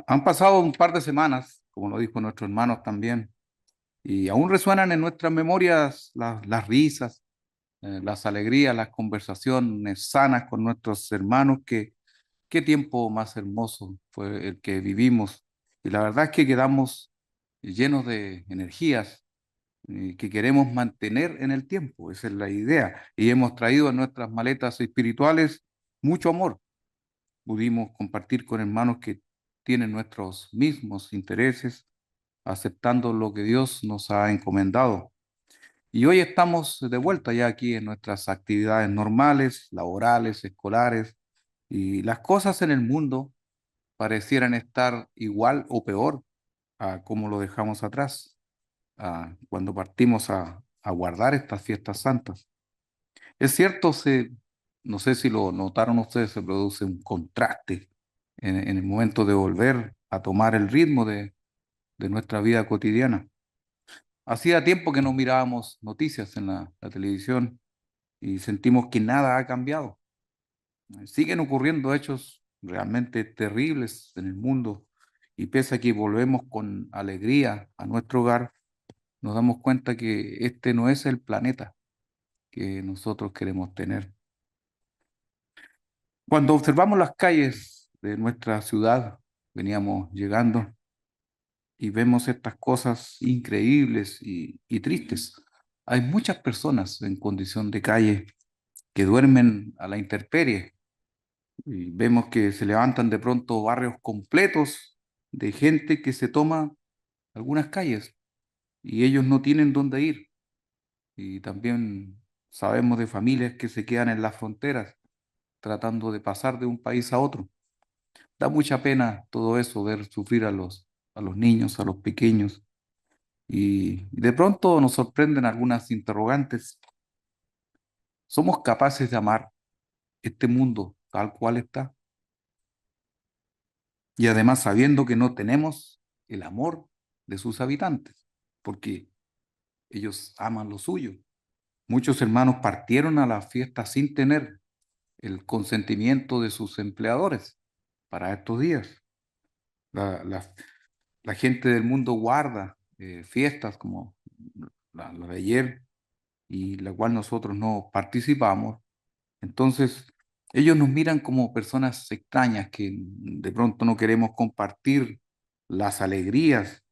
Han pasado un par de semanas, como lo dijo nuestro hermano también, y aún resuenan en nuestras memorias las risas, las alegrías, las conversaciones sanas con nuestros hermanos. Qué tiempo más hermoso fue el que vivimos. Y la verdad es que quedamos llenos de energías que queremos mantener en el tiempo. Esa es la idea. Y hemos traído en nuestras maletas espirituales mucho amor. Pudimos compartir con hermanos que tienen nuestros mismos intereses, aceptando lo que Dios nos ha encomendado. Y hoy estamos de vuelta ya aquí en nuestras actividades normales, laborales, escolares, y las cosas en el mundo parecieran estar igual o peor a como lo dejamos atrás, cuando partimos a guardar estas fiestas santas. Es cierto, no sé si lo notaron ustedes, se produce un contraste en el momento de volver a tomar el ritmo de nuestra vida cotidiana. Hacía tiempo que no mirábamos noticias en la televisión y sentimos que nada ha cambiado. Siguen ocurriendo hechos realmente terribles en el mundo y pese a que volvemos con alegría a nuestro hogar, nos damos cuenta que este no es el planeta que nosotros queremos tener. Cuando observamos las calles de nuestra ciudad, veníamos llegando y vemos estas cosas increíbles y tristes. Hay muchas personas en condición de calle que duermen a la intemperie y vemos que se levantan de pronto barrios completos de gente que se toma algunas calles y ellos no tienen dónde ir. Y también sabemos de familias que se quedan en las fronteras tratando de pasar de un país a otro. Da mucha pena todo eso, ver sufrir a los niños, a los pequeños. Y de pronto nos sorprenden algunas interrogantes. ¿Somos capaces de amar este mundo tal cual está? Y además sabiendo que no tenemos el amor de sus habitantes, porque ellos aman lo suyo. Muchos hermanos partieron a la fiesta sin tener el consentimiento de sus empleadores para estos días. La, la- la gente del mundo guarda fiestas como la de ayer y la cual nosotros no participamos. Entonces, ellos nos miran como personas extrañas que de pronto no queremos compartir las alegrías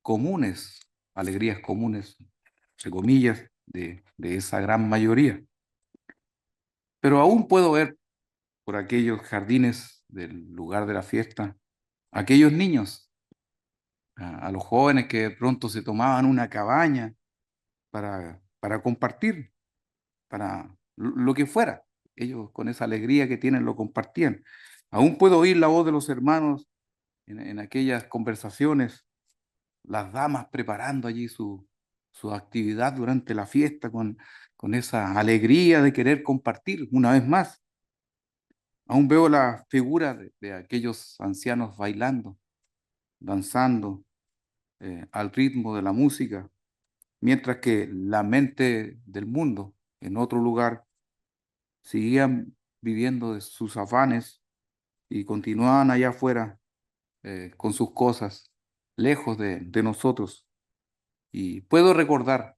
comunes, entre comillas, de esa gran mayoría. Pero aún puedo ver por aquellos jardines del lugar de la fiesta, aquellos niños, a los jóvenes que de pronto se tomaban una cabaña para compartir, para lo que fuera. Ellos con esa alegría que tienen lo compartían. Aún puedo oír la voz de los hermanos en aquellas conversaciones, las damas preparando allí su actividad durante la fiesta con esa alegría de querer compartir una vez más. Aún veo la figura de aquellos ancianos bailando, danzando al ritmo de la música, mientras que la mente del mundo en otro lugar seguían viviendo de sus afanes y continuaban allá afuera con sus cosas, lejos de nosotros. Y puedo recordar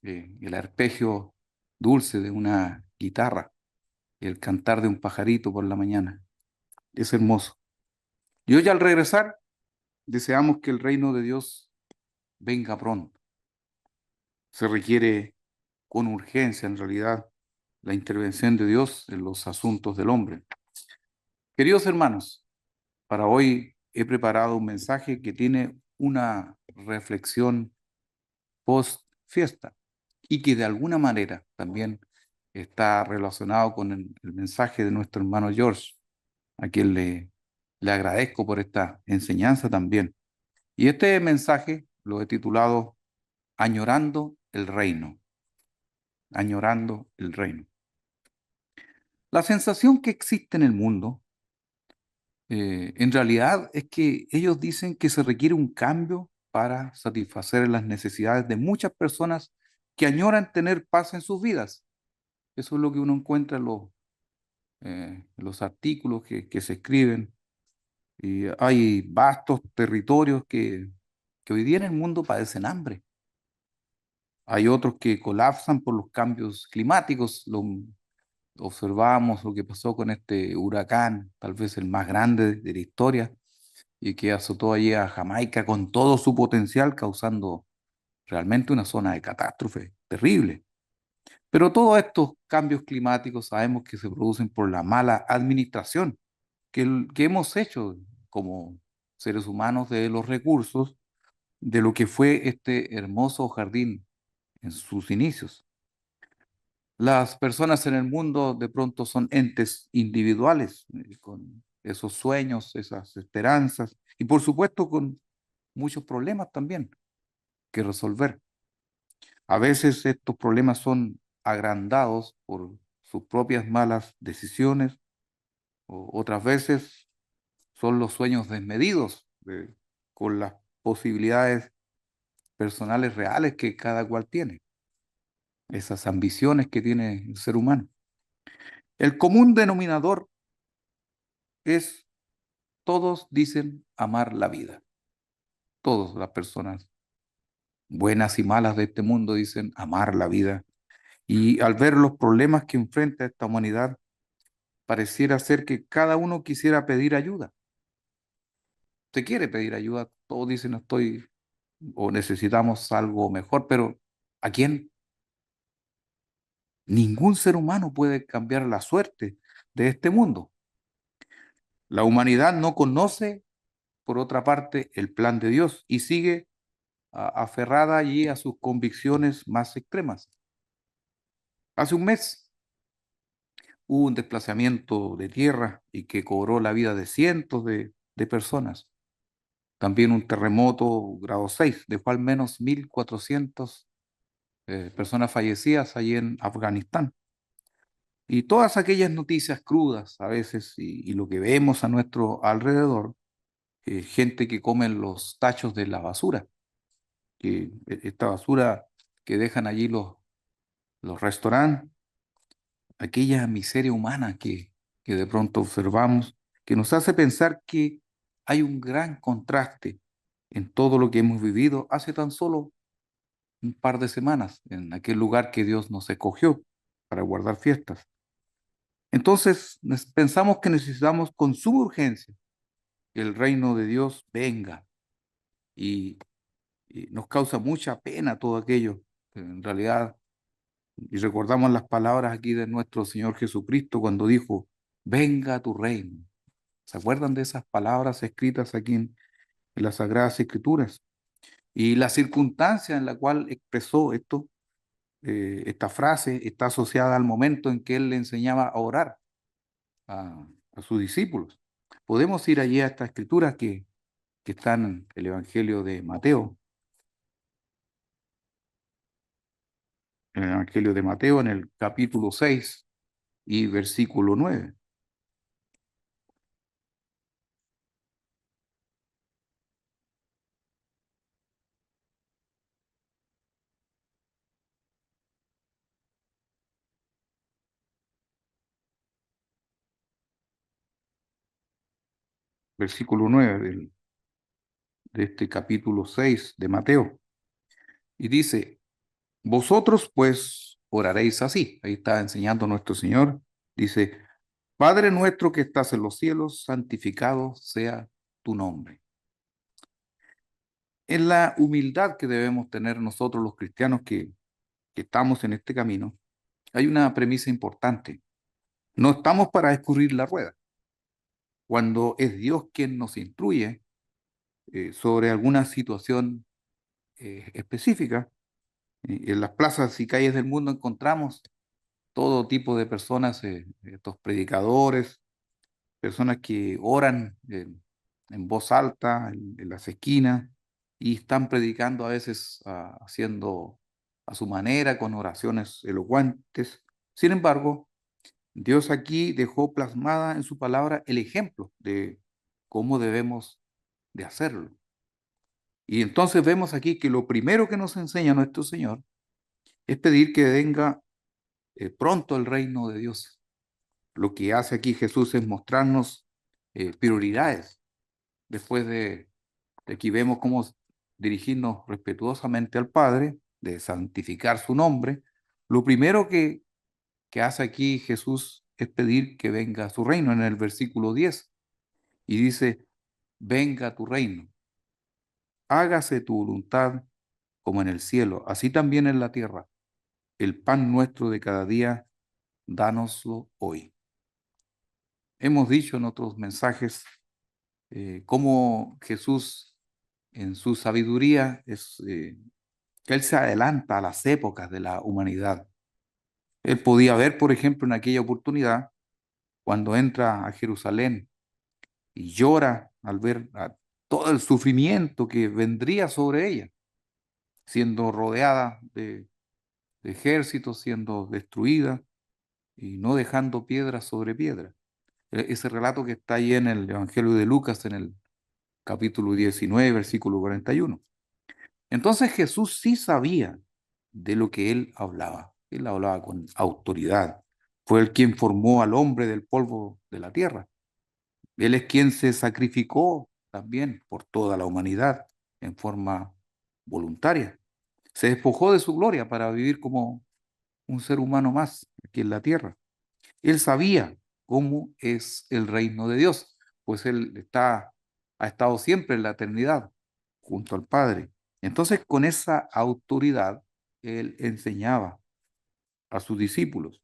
el arpegio dulce de una guitarra, el cantar de un pajarito por la mañana. Es hermoso. Y hoy al regresar, deseamos que el reino de Dios venga pronto. Se requiere con urgencia, en realidad, la intervención de Dios en los asuntos del hombre. Queridos hermanos, para hoy he preparado un mensaje que tiene una reflexión post fiesta y que de alguna manera también está relacionado con el mensaje de nuestro hermano George, a quien le agradezco por esta enseñanza también. Y este mensaje lo he titulado Añorando el reino, añorando el reino. La sensación que existe en el mundo, en realidad, es que ellos dicen que se requiere un cambio para satisfacer las necesidades de muchas personas que añoran tener paz en sus vidas. Eso es lo que uno encuentra en los artículos que se escriben Y hay vastos territorios que hoy día en el mundo padecen hambre. Hay otros que colapsan por los cambios climáticos. Observamos lo que pasó con este huracán, tal vez el más grande de la historia, y que azotó allí a Jamaica con todo su potencial, causando realmente una zona de catástrofe terrible. Pero todos estos cambios climáticos sabemos que se producen por la mala administración que hemos hecho como seres humanos de los recursos de lo que fue este hermoso jardín en sus inicios. Las personas en el mundo de pronto son entes individuales, con esos sueños, esas esperanzas y por supuesto con muchos problemas también que resolver. A veces estos problemas son agrandados por sus propias malas decisiones, o otras veces son los sueños desmedidos con las posibilidades personales reales que cada cual tiene, esas ambiciones que tiene el ser humano. El común denominador es todos dicen amar la vida. Todas las personas buenas y malas de este mundo dicen amar la vida. Y al ver los problemas que enfrenta esta humanidad, pareciera ser que cada uno quisiera pedir ayuda. Se quiere pedir ayuda, todos dicen estoy o necesitamos algo mejor, pero ¿a quién? Ningún ser humano puede cambiar la suerte de este mundo. La humanidad no conoce, por otra parte, el plan de Dios y sigue aferrada allí a sus convicciones más extremas. Hace un mes hubo un desplazamiento de tierra y que cobró la vida de cientos de personas. También un terremoto grado 6 dejó al menos 1.400 personas fallecidas allí en Afganistán. Y todas aquellas noticias crudas a veces y lo que vemos a nuestro alrededor, gente que come los tachos de la basura, que esta basura que dejan allí los restaurantes, aquella miseria humana que de pronto observamos, que nos hace pensar que hay un gran contraste en todo lo que hemos vivido hace tan solo un par de semanas, en aquel lugar que Dios nos escogió para guardar fiestas. Entonces pensamos que necesitamos con suma urgencia que el reino de Dios venga y, y nos causa mucha pena todo aquello. En realidad, y recordamos las palabras aquí de nuestro Señor Jesucristo cuando dijo, venga tu reino. ¿Se acuerdan de esas palabras escritas aquí en las Sagradas Escrituras? Y la circunstancia en la cual expresó esto, esta frase, está asociada al momento en que Él le enseñaba a orar a sus discípulos. Podemos ir allí a esta escritura que está en el Evangelio de Mateo, en el Evangelio de Mateo, en el capítulo 6 y versículo 9. Versículo 9 de este capítulo 6 de Mateo. Y dice, vosotros pues oraréis así. Ahí está enseñando nuestro Señor. Dice, Padre nuestro que estás en los cielos, santificado sea tu nombre. En la humildad que debemos tener nosotros los cristianos que estamos en este camino, hay una premisa importante. No estamos para escurrir la rueda. Cuando es Dios quien nos instruye sobre alguna situación específica, en las plazas y calles del mundo encontramos todo tipo de personas, estos predicadores, personas que oran en voz alta en las esquinas y están predicando a veces haciendo a su manera, con oraciones elocuentes. Sin embargo, Dios aquí dejó plasmada en su palabra el ejemplo de cómo debemos de hacerlo. Y entonces vemos aquí que lo primero que nos enseña nuestro Señor es pedir que venga pronto el reino de Dios. Lo que hace aquí Jesús es mostrarnos prioridades. después de aquí vemos cómo dirigirnos respetuosamente al Padre, de santificar su nombre, lo primero que hace aquí Jesús es pedir que venga a su reino en el versículo 10 y dice, venga tu reino, hágase tu voluntad como en el cielo, así también en la tierra. El pan nuestro de cada día, dánoslo hoy. Hemos dicho en otros mensajes cómo Jesús en su sabiduría es que Él se adelanta a las épocas de la humanidad. Él podía ver, por ejemplo, en aquella oportunidad, cuando entra a Jerusalén y llora al ver todo el sufrimiento que vendría sobre ella, siendo rodeada de ejércitos, siendo destruida y no dejando piedra sobre piedra. Ese relato que está ahí en el Evangelio de Lucas, en el capítulo 19, versículo 41. Entonces Jesús sí sabía de lo que él hablaba. Él hablaba con autoridad. Fue él quien formó al hombre del polvo de la tierra. Él es quien se sacrificó también por toda la humanidad en forma voluntaria. Se despojó de su gloria para vivir como un ser humano más aquí en la tierra. Él sabía cómo es el reino de Dios, pues ha estado siempre en la eternidad junto al Padre. Entonces, con esa autoridad, él enseñaba a sus discípulos,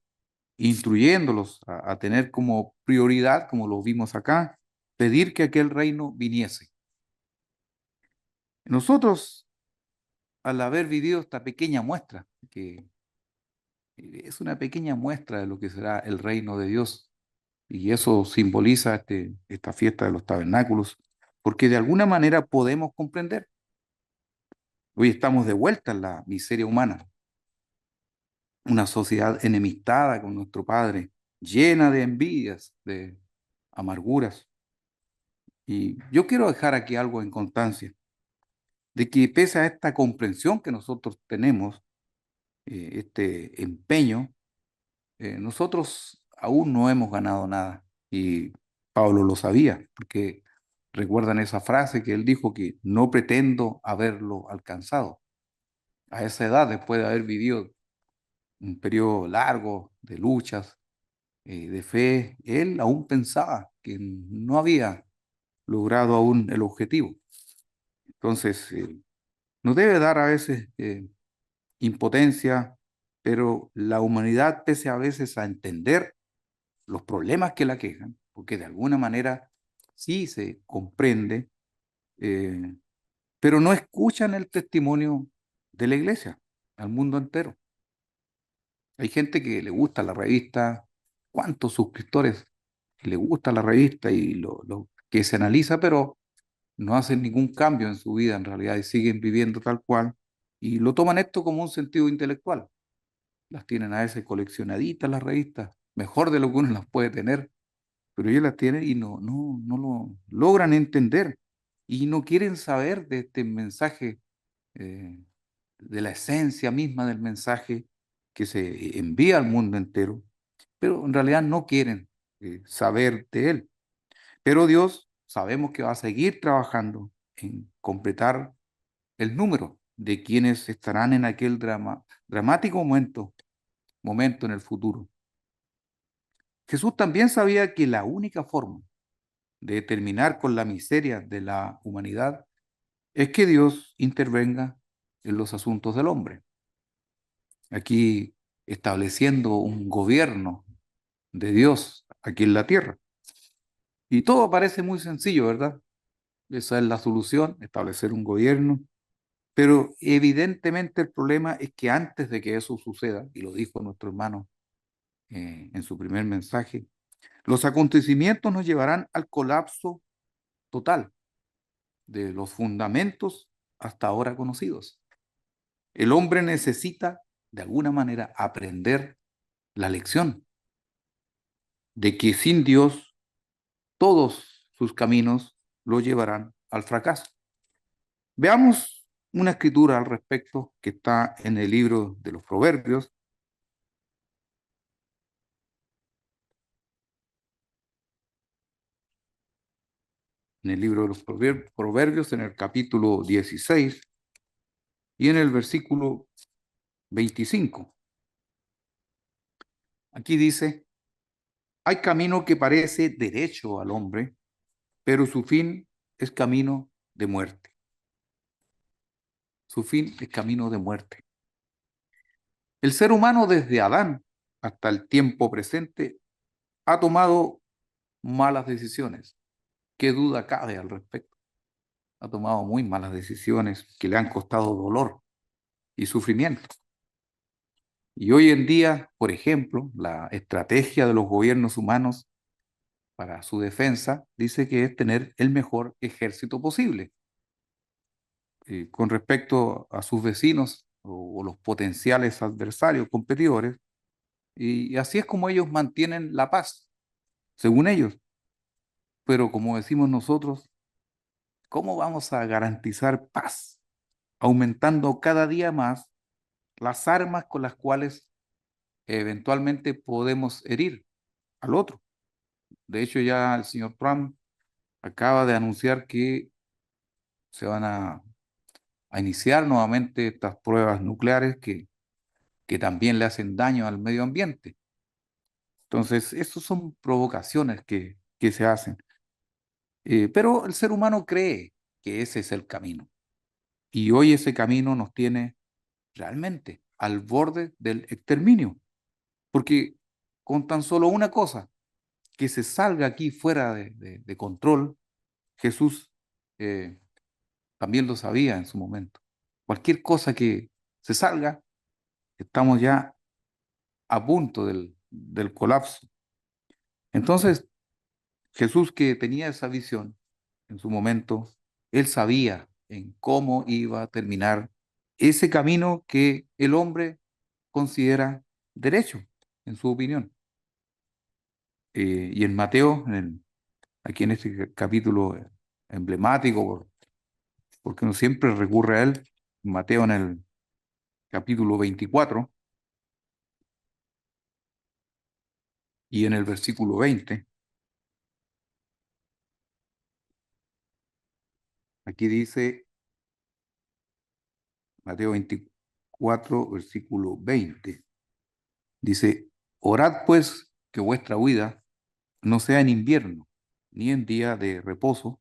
instruyéndolos a tener como prioridad, como lo vimos acá, pedir que aquel reino viniese. Nosotros, al haber vivido esta pequeña muestra, que es una pequeña muestra de lo que será el reino de Dios, y eso simboliza esta fiesta de los tabernáculos, porque de alguna manera podemos comprender. Hoy estamos de vuelta en la miseria humana, una sociedad enemistada con nuestro Padre, llena de envidias, de amarguras. Y yo quiero dejar aquí algo en constancia, de que pese a esta comprensión que nosotros tenemos, este empeño, nosotros aún no hemos ganado nada. Y Pablo lo sabía, porque recuerdan esa frase que él dijo que no pretendo haberlo alcanzado. A esa edad, después de haber vivido un periodo largo de luchas, de fe, él aún pensaba que no había logrado aún el objetivo. Entonces, nos debe dar a veces impotencia, pero la humanidad, pese a veces a entender los problemas que la quejan, porque de alguna manera sí se comprende, eh, pero no escuchan el testimonio de la iglesia al mundo entero. Hay gente que le gusta la revista, cuántos suscriptores le gusta la revista y lo que se analiza, pero no hacen ningún cambio en su vida en realidad y siguen viviendo tal cual y lo toman esto como un sentido intelectual. Las tienen a veces coleccionaditas las revistas, mejor de lo que uno las puede tener, pero ellos las tienen y no lo logran entender y no quieren saber de este mensaje, eh, de la esencia misma del mensaje que se envía al mundo entero, pero en realidad no quieren saber de él. Pero Dios sabemos que va a seguir trabajando en completar el número de quienes estarán en aquel dramático momento en el futuro. Jesús también sabía que la única forma de terminar con la miseria de la humanidad es que Dios intervenga en los asuntos del hombre. Aquí estableciendo un gobierno de Dios aquí en la tierra. Y todo parece muy sencillo, ¿verdad? Esa es la solución, establecer un gobierno. Pero evidentemente el problema es que antes de que eso suceda, y lo dijo nuestro hermano en su primer mensaje, los acontecimientos nos llevarán al colapso total de los fundamentos hasta ahora conocidos. El hombre necesita, de alguna manera, aprender la lección de que sin Dios todos sus caminos lo llevarán al fracaso. Veamos una escritura al respecto que está en el libro de los Proverbios. en el libro de los Proverbios, en el capítulo 16 y en el versículo 25. Aquí dice, hay camino que parece derecho al hombre, pero su fin es camino de muerte. Su fin es camino de muerte. El ser humano desde Adán hasta el tiempo presente ha tomado malas decisiones. ¿Qué duda cabe al respecto? Ha tomado muy malas decisiones que le han costado dolor y sufrimiento. Y hoy en día, por ejemplo, la estrategia de los gobiernos humanos para su defensa dice que es tener el mejor ejército posible con respecto a sus vecinos o los potenciales adversarios, competidores, y así es como ellos mantienen la paz, según ellos. Pero como decimos nosotros, ¿cómo vamos a garantizar paz? Aumentando cada día más las armas con las cuales eventualmente podemos herir al otro. De hecho, ya el señor Trump acaba de anunciar que se van a iniciar nuevamente estas pruebas nucleares que también le hacen daño al medio ambiente. Entonces, esas son provocaciones que se hacen. Pero el ser humano cree que ese es el camino. Y hoy ese camino nos tiene realmente al borde del exterminio. Porque con tan solo una cosa, que se salga aquí fuera de control, Jesús eh, también lo sabía en su momento. Cualquier cosa que se salga, estamos ya a punto del colapso. Entonces, Jesús, que tenía esa visión en su momento, él sabía en cómo iba a terminar ese camino que el hombre considera derecho, en su opinión. Y en Mateo, aquí en este capítulo emblemático, porque uno siempre recurre a él, Mateo en el capítulo 24 y en el versículo 20, aquí dice Mateo 24, versículo 20, dice, orad pues que vuestra huida no sea en invierno, ni en día de reposo.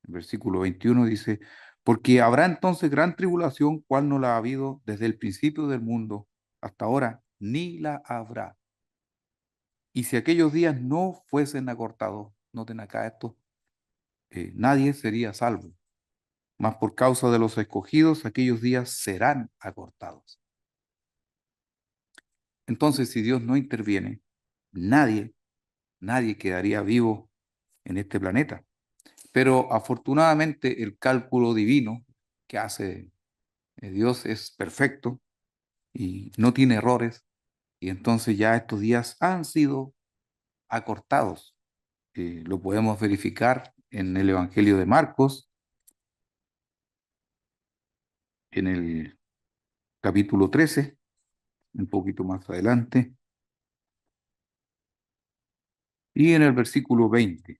El versículo 21 dice, porque habrá entonces gran tribulación, cual no la ha habido desde el principio del mundo hasta ahora, ni la habrá. Y si aquellos días no fuesen acortados, noten acá esto, nadie sería salvo. Mas por causa de los escogidos, aquellos días serán acortados. Entonces, si Dios no interviene, nadie quedaría vivo en este planeta. Pero afortunadamente el cálculo divino que hace Dios es perfecto y no tiene errores. Y entonces ya estos días han sido acortados. Lo podemos verificar en el Evangelio de Marcos, en el capítulo 13, un poquito más adelante, y en el versículo 20.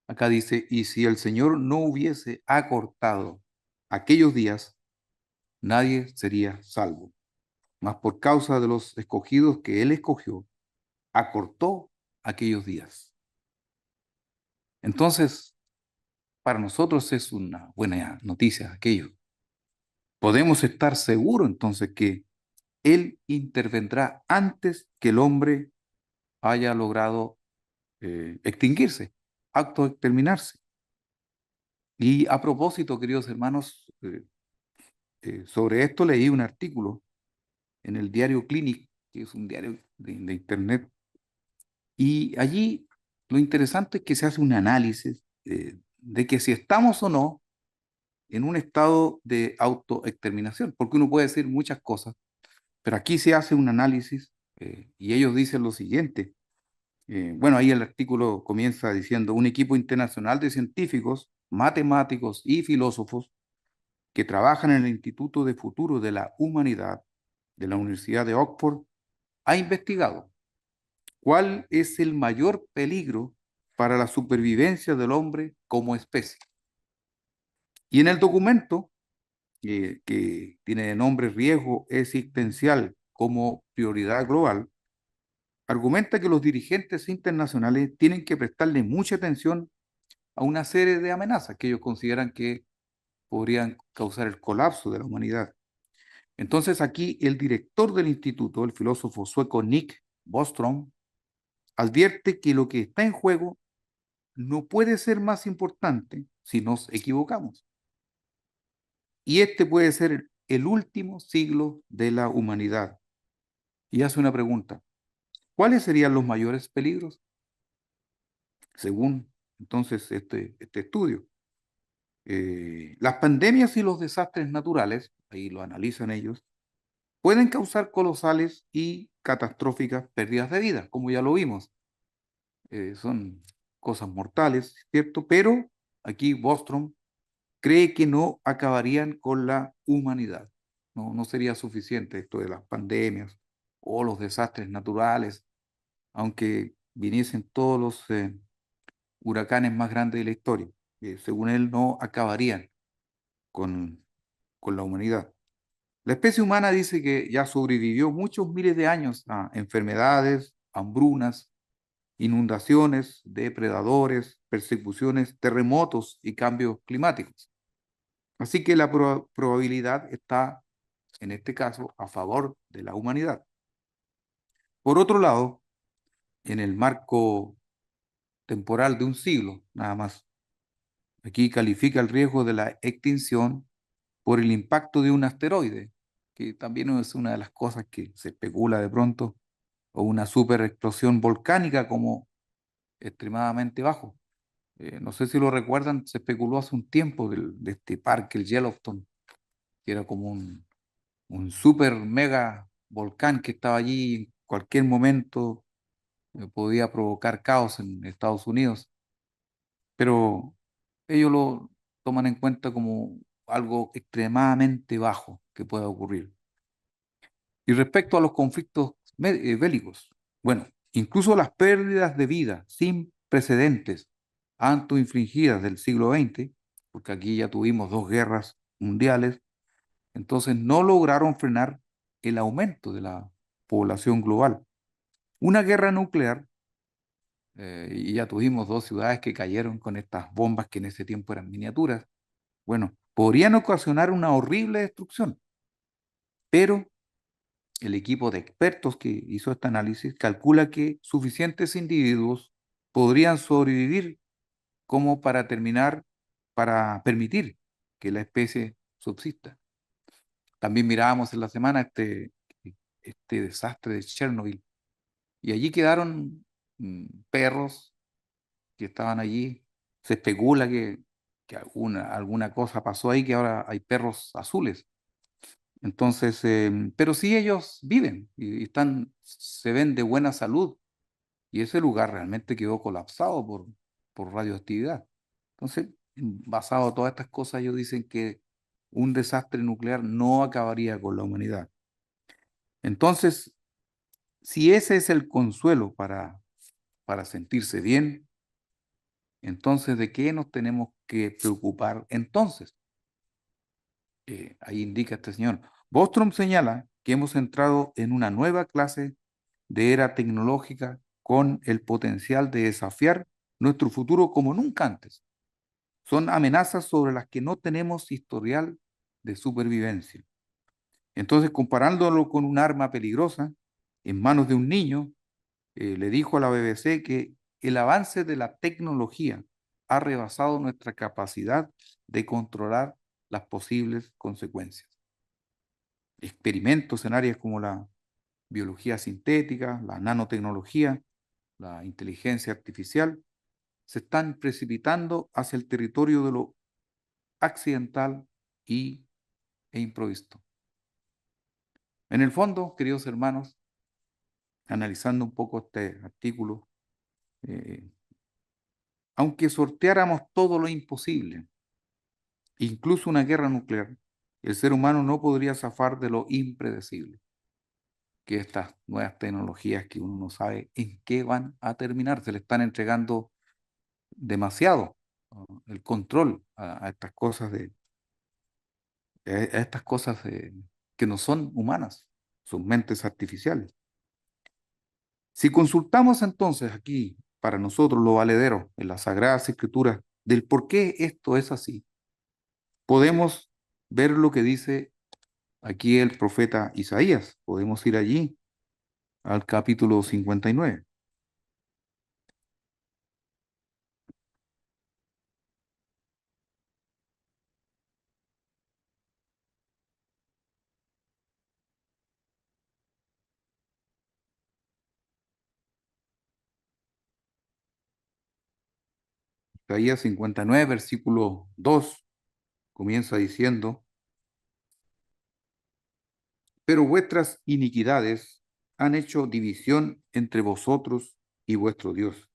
Acá dice, y si el Señor no hubiese acortado aquellos días, nadie sería salvo. Mas por causa de los escogidos que Él escogió, acortó aquellos días. Entonces, para nosotros es una buena noticia aquello. Podemos estar seguros entonces que Él intervendrá antes que el hombre haya logrado extinguirse, acto de terminarse. Y a propósito, queridos hermanos, sobre esto leí un artículo en el diario Clinic, que es un diario de internet, y allí lo interesante es que se hace un análisis de que si estamos o no en un estado de autoexterminación, porque uno puede decir muchas cosas, pero aquí se hace un análisis y ellos dicen lo siguiente. Bueno, ahí el artículo comienza diciendo, un equipo internacional de científicos, matemáticos y filósofos que trabajan en el Instituto de Futuro de la Humanidad de la Universidad de Oxford ha investigado. ¿cuál es el mayor peligro para la supervivencia del hombre como especie? Y en el documento, que tiene de nombre Riesgo Existencial como Prioridad Global, argumenta que los dirigentes internacionales tienen que prestarle mucha atención a una serie de amenazas que ellos consideran que podrían causar el colapso de la humanidad. Entonces aquí el director del instituto, el filósofo sueco Nick Bostrom, advierte que lo que está en juego no puede ser más importante si nos equivocamos. Y este puede ser el último siglo de la humanidad. Y hace una pregunta: ¿cuáles serían los mayores peligros? Según entonces este estudio, las pandemias y los desastres naturales, ahí lo analizan ellos, pueden causar colosales y catastróficas pérdidas de vida, como ya lo vimos. Son cosas mortales, ¿cierto? Pero aquí Bostrom cree que no acabarían con la humanidad. No, no sería suficiente esto de las pandemias o los desastres naturales, aunque viniesen todos los huracanes más grandes de la historia. Según él, no acabarían con, con la humanidad. La especie humana dice que ya sobrevivió muchos miles de años a enfermedades, hambrunas, inundaciones, depredadores, persecuciones, terremotos y cambios climáticos. Así que la probabilidad está, en este caso, a favor de la humanidad. Por otro lado, en el marco temporal de un siglo, nada más, aquí califica el riesgo de la extinción por el impacto de un asteroide, que también es una de las cosas que se especula de pronto, o una super explosión volcánica como extremadamente bajo. No sé si lo recuerdan, se especuló hace un tiempo de este parque, el Yellowstone, que era como un super mega volcán que estaba allí en cualquier momento, podía provocar caos en Estados Unidos, pero ellos lo toman en cuenta como algo extremadamente bajo que pueda ocurrir. Y respecto a los conflictos bélicos, bueno, incluso las pérdidas de vida sin precedentes antes infligidas del siglo XX, porque aquí ya tuvimos dos guerras mundiales, entonces no lograron frenar el aumento de la población global. Una guerra nuclear, y ya tuvimos dos ciudades que cayeron con estas bombas que en ese tiempo eran miniaturas, bueno, podrían ocasionar una horrible destrucción, pero el equipo de expertos que hizo este análisis calcula que suficientes individuos podrían sobrevivir como para terminar, para permitir que la especie subsista. También mirábamos en la semana este desastre de Chernobyl, y allí quedaron perros que estaban allí. Se especula que alguna cosa pasó ahí, que ahora hay perros azules. Entonces, pero sí ellos viven y están, se ven de buena salud, y ese lugar realmente quedó colapsado por radioactividad. Entonces, basado en todas estas cosas, ellos dicen que un desastre nuclear no acabaría con la humanidad. Entonces, si ese es el consuelo para sentirse bien, entonces, ¿de qué nos tenemos que preocupar entonces? Ahí indica este señor. Bostrom señala que hemos entrado en una nueva clase de era tecnológica con el potencial de desafiar nuestro futuro como nunca antes. Son amenazas sobre las que no tenemos historial de supervivencia. Entonces, comparándolo con un arma peligrosa en manos de un niño, le dijo a la BBC que el avance de la tecnología ha rebasado nuestra capacidad de controlar las posibles consecuencias. Experimentos en áreas como la biología sintética, la nanotecnología, la inteligencia artificial, se están precipitando hacia el territorio de lo accidental e improvisto. En el fondo, queridos hermanos, analizando un poco este artículo, eh, aunque sorteáramos todo lo imposible, incluso una guerra nuclear, el ser humano no podría zafar de lo impredecible. que estas nuevas tecnologías que uno no sabe en qué van a terminar, se le están entregando demasiado el control a estas cosas a estas cosas que no son humanas, son mentes artificiales. Si consultamos entonces aquí para nosotros lo valedero en las Sagradas Escrituras del por qué esto es así, podemos ver lo que dice aquí el profeta Isaías. Podemos ir allí al capítulo 59. Isaías 59, versículo 2, comienza diciendo, pero vuestras iniquidades han hecho división entre vosotros y vuestro Dios,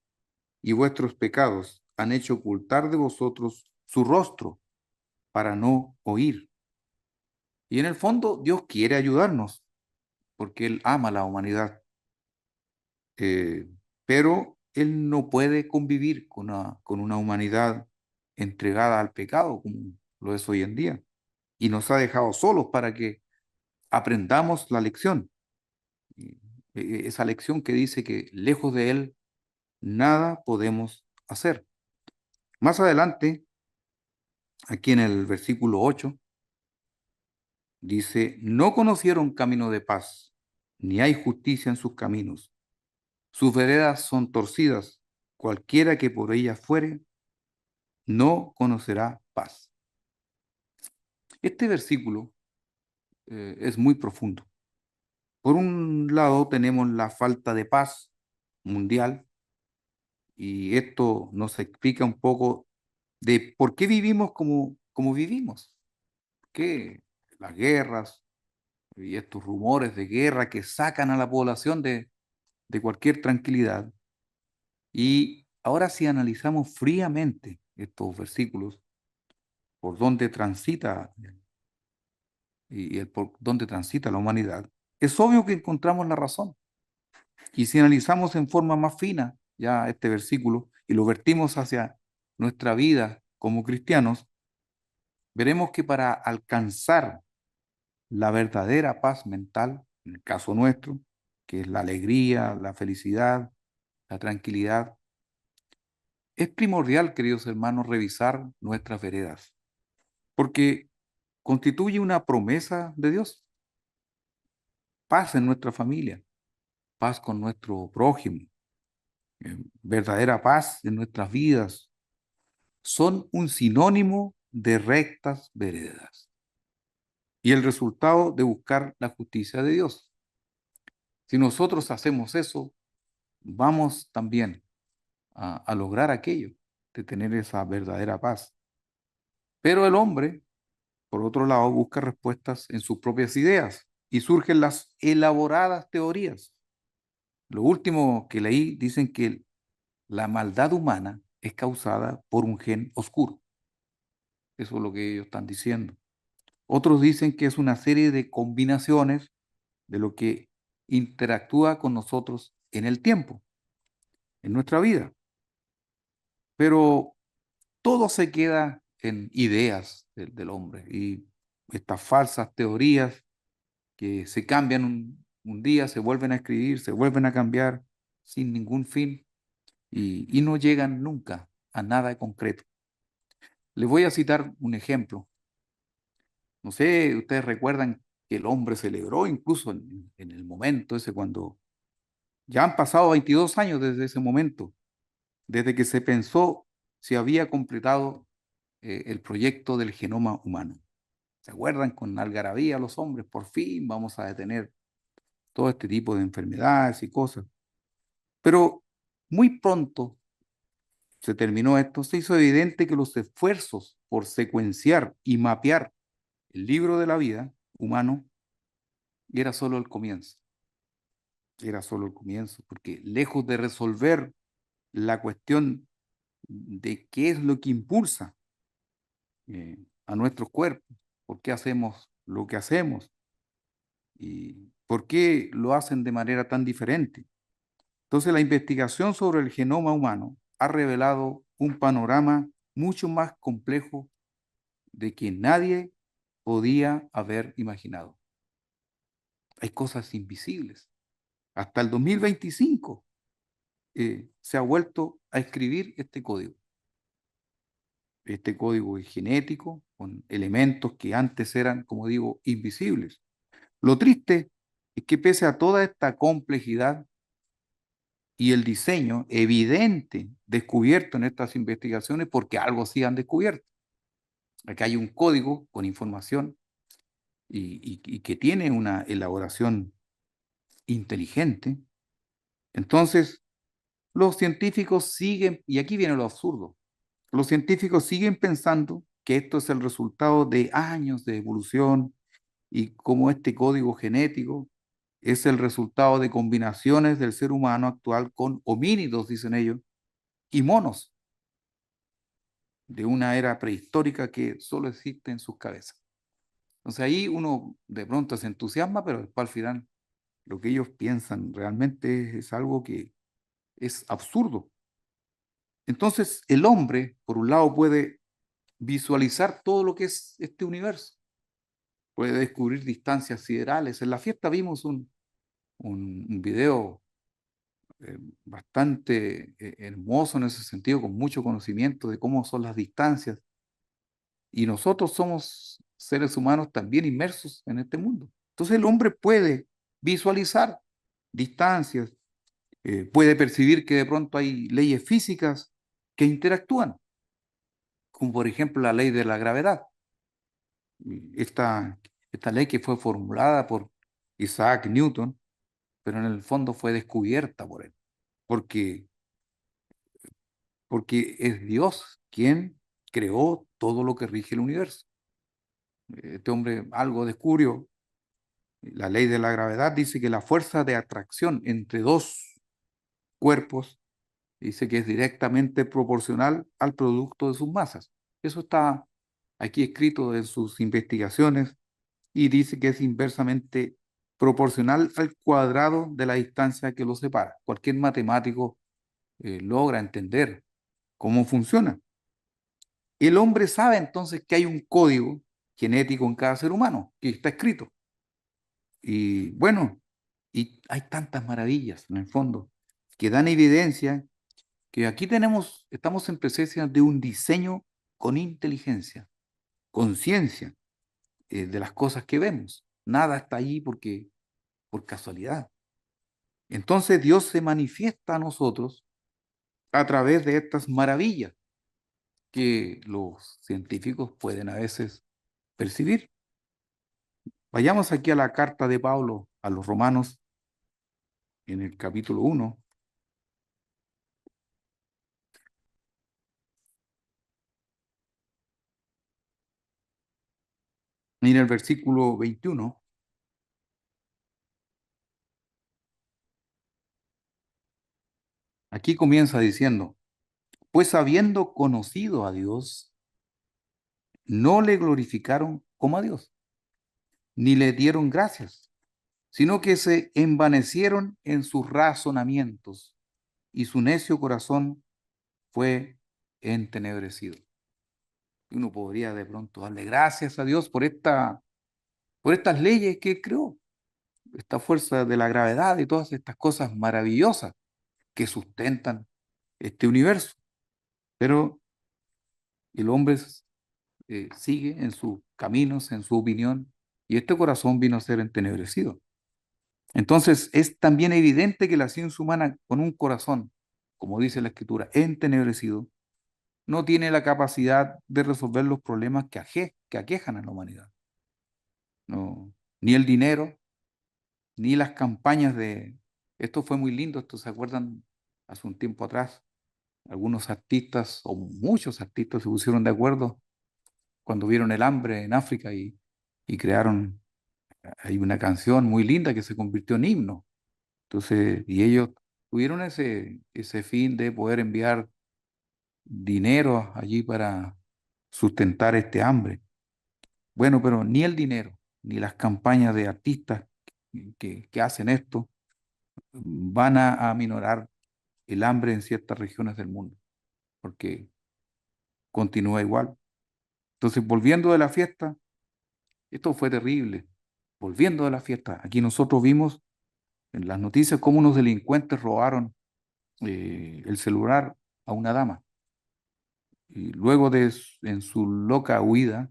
y vuestros pecados han hecho ocultar de vosotros su rostro para no oír. Y en el fondo Dios quiere ayudarnos porque Él ama a la humanidad, eh, pero Él no puede convivir con una humanidad entregada al pecado como lo es hoy en día. Y nos ha dejado solos para que aprendamos la lección. Y, esa lección que dice que lejos de Él nada podemos hacer. Más adelante, aquí en el versículo 8, dice, no conocieron camino de paz, ni hay justicia en sus caminos. Sus veredas son torcidas. Cualquiera que por ellas fuere, no conocerá paz. Este versículo es muy profundo. Por un lado tenemos la falta de paz mundial y esto nos explica un poco de por qué vivimos como vivimos. Que las guerras y estos rumores de guerra que sacan a la población de cualquier tranquilidad. Y ahora si analizamos fríamente estos versículos, por dónde transita y el por dónde transita la humanidad, es obvio que encontramos la razón. Y si analizamos en forma más fina ya este versículo y lo vertimos hacia nuestra vida como cristianos, veremos que para alcanzar la verdadera paz mental, en el caso nuestro, que es la alegría, la felicidad, la tranquilidad, es primordial, queridos hermanos, revisar nuestras veredas, porque constituye una promesa de Dios. Paz en nuestra familia, paz con nuestro prójimo, verdadera paz en nuestras vidas, son un sinónimo de rectas veredas y el resultado de buscar la justicia de Dios. Si nosotros hacemos eso, vamos también a lograr aquello, de tener esa verdadera paz. Pero el hombre, por otro lado, busca respuestas en sus propias ideas y surgen las elaboradas teorías. Lo último que leí dicen que la maldad humana es causada por un gen oscuro. Eso es lo que ellos están diciendo. Otros dicen que es una serie de combinaciones de lo que interactúa con nosotros en el tiempo, en nuestra vida. Pero todo se queda en ideas del hombre y estas falsas teorías que se cambian un día, se vuelven a escribir, se vuelven a cambiar sin ningún fin y no llegan nunca a nada concreto. Les voy a citar un ejemplo. No sé, ustedes recuerdan que el hombre celebró incluso en el momento ese cuando ya han pasado 22 años desde ese momento, desde que se pensó si había completado el proyecto del genoma humano. ¿Se acuerdan? Con algarabía los hombres, por fin vamos a detener todo este tipo de enfermedades y cosas. Pero muy pronto se terminó esto, se hizo evidente que los esfuerzos por secuenciar y mapear el libro de la vida humano era solo el comienzo. Era solo el comienzo, porque lejos de resolver la cuestión de qué es lo que impulsa a nuestros cuerpos, por qué hacemos lo que hacemos ¿Por qué lo hacen de manera tan diferente? Entonces, la investigación sobre el genoma humano ha revelado un panorama mucho más complejo de que nadie podía haber imaginado. Hay cosas invisibles. Hasta el 2025 se ha vuelto a escribir este código. Este código es genético, con elementos que antes eran, como digo, invisibles. Lo triste es que pese a toda esta complejidad y el diseño evidente descubierto en estas investigaciones, porque algo sí han descubierto. Acá hay un código con información y que tiene una elaboración inteligente. Entonces, los científicos siguen, y aquí viene lo absurdo, los científicos siguen pensando que esto es el resultado de años de evolución y como este código genético es el resultado de combinaciones del ser humano actual con homínidos, dicen ellos, y monos de una era prehistórica que solo existe en sus cabezas. Entonces ahí uno de pronto se entusiasma, pero después al final lo que ellos piensan realmente es algo que es absurdo. Entonces el hombre, por un lado, puede visualizar todo lo que es este universo, puede descubrir distancias siderales. En la fiesta vimos un video bastante hermoso en ese sentido, con mucho conocimiento de cómo son las distancias. Y nosotros somos seres humanos también inmersos en este mundo. Entonces el hombre puede visualizar distancias, puede percibir que de pronto hay leyes físicas que interactúan, como por ejemplo la ley de la gravedad. Esta ley que fue formulada por Isaac Newton, pero en el fondo fue descubierta por él, porque, porque es Dios quien creó todo lo que rige el universo. Este hombre algo descubrió. La ley de la gravedad dice que la fuerza de atracción entre dos cuerpos dice que es directamente proporcional al producto de sus masas. Eso está aquí escrito en sus investigaciones y dice que es inversamente proporcional al cuadrado de la distancia que los separa. Cualquier matemático logra entender cómo funciona. El hombre sabe entonces que hay un código genético en cada ser humano que está escrito. Y bueno, y hay tantas maravillas en el fondo que dan evidencia que aquí estamos en presencia de un diseño con inteligencia, conciencia de las cosas que vemos. Nada está allí por casualidad. Entonces Dios se manifiesta a nosotros a través de estas maravillas que los científicos pueden a veces percibir. Vayamos aquí a la carta de Pablo a los Romanos en el capítulo 1. Mira el versículo 21. Aquí comienza diciendo, pues habiendo conocido a Dios, no le glorificaron como a Dios, ni le dieron gracias, sino que se envanecieron en sus razonamientos y su necio corazón fue entenebrecido. Y uno podría de pronto darle gracias a Dios por estas leyes que creó, esta fuerza de la gravedad y todas estas cosas maravillosas que sustentan este universo. Pero el hombre sigue en sus caminos, en su opinión, y este corazón vino a ser entenebrecido. Entonces es también evidente que la ciencia humana con un corazón, como dice la escritura, entenebrecido, no tiene la capacidad de resolver los problemas que aquejan a la humanidad. No, ni el dinero, ni las campañas de... Esto fue muy lindo, esto se acuerdan hace un tiempo atrás, algunos artistas o muchos artistas se pusieron de acuerdo cuando vieron el hambre en África y crearon, hay una canción muy linda que se convirtió en himno. Entonces, y ellos tuvieron ese fin de poder enviar dinero allí para sustentar este hambre. Bueno, pero ni el dinero, ni las campañas de artistas que hacen esto van a aminorar el hambre en ciertas regiones del mundo, porque continúa igual. Entonces, volviendo de la fiesta, esto fue terrible. Volviendo de la fiesta, aquí nosotros vimos en las noticias cómo unos delincuentes robaron el celular a una dama. Y luego en su loca huida,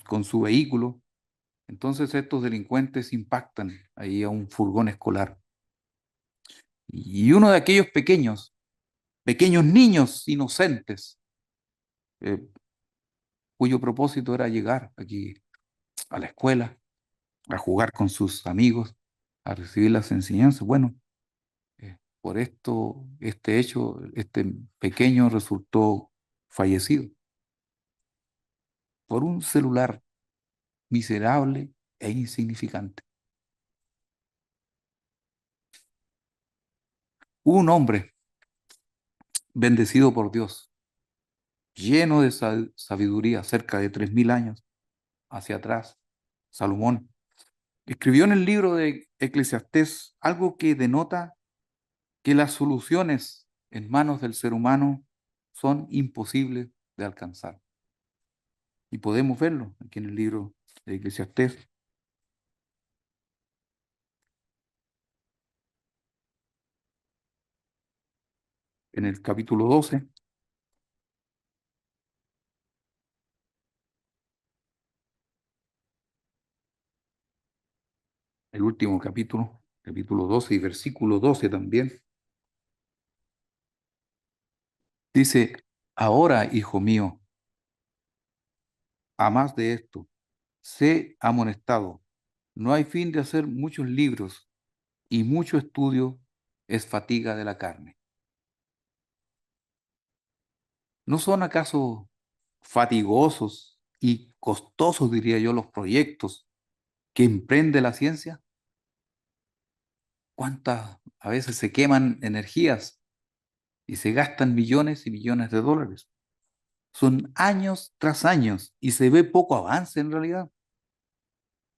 con su vehículo, entonces estos delincuentes impactan ahí a un furgón escolar. Y uno de aquellos pequeños niños inocentes, eh, cuyo propósito era llegar aquí a la escuela, a jugar con sus amigos, a recibir las enseñanzas. Bueno, por esto, este hecho, este pequeño resultó fallecido por un celular miserable e insignificante. Un hombre bendecido por Dios, lleno de sabiduría, cerca de 3000 años hacia atrás, Salomón, escribió en el libro de Eclesiastés algo que denota que las soluciones en manos del ser humano son imposibles de alcanzar. Y podemos verlo aquí en el libro de Eclesiastés, en el capítulo 12, el último capítulo, capítulo 12 y versículo 12 también. Dice, ahora, hijo mío, a más de esto, sé amonestado, no hay fin de hacer muchos libros y mucho estudio es fatiga de la carne. ¿No son acaso fatigosos y costosos, diría yo, los proyectos que emprende la ciencia? ¿Cuántas a veces se queman energías y se gastan millones y millones de dólares? Son años tras años y se ve poco avance en realidad.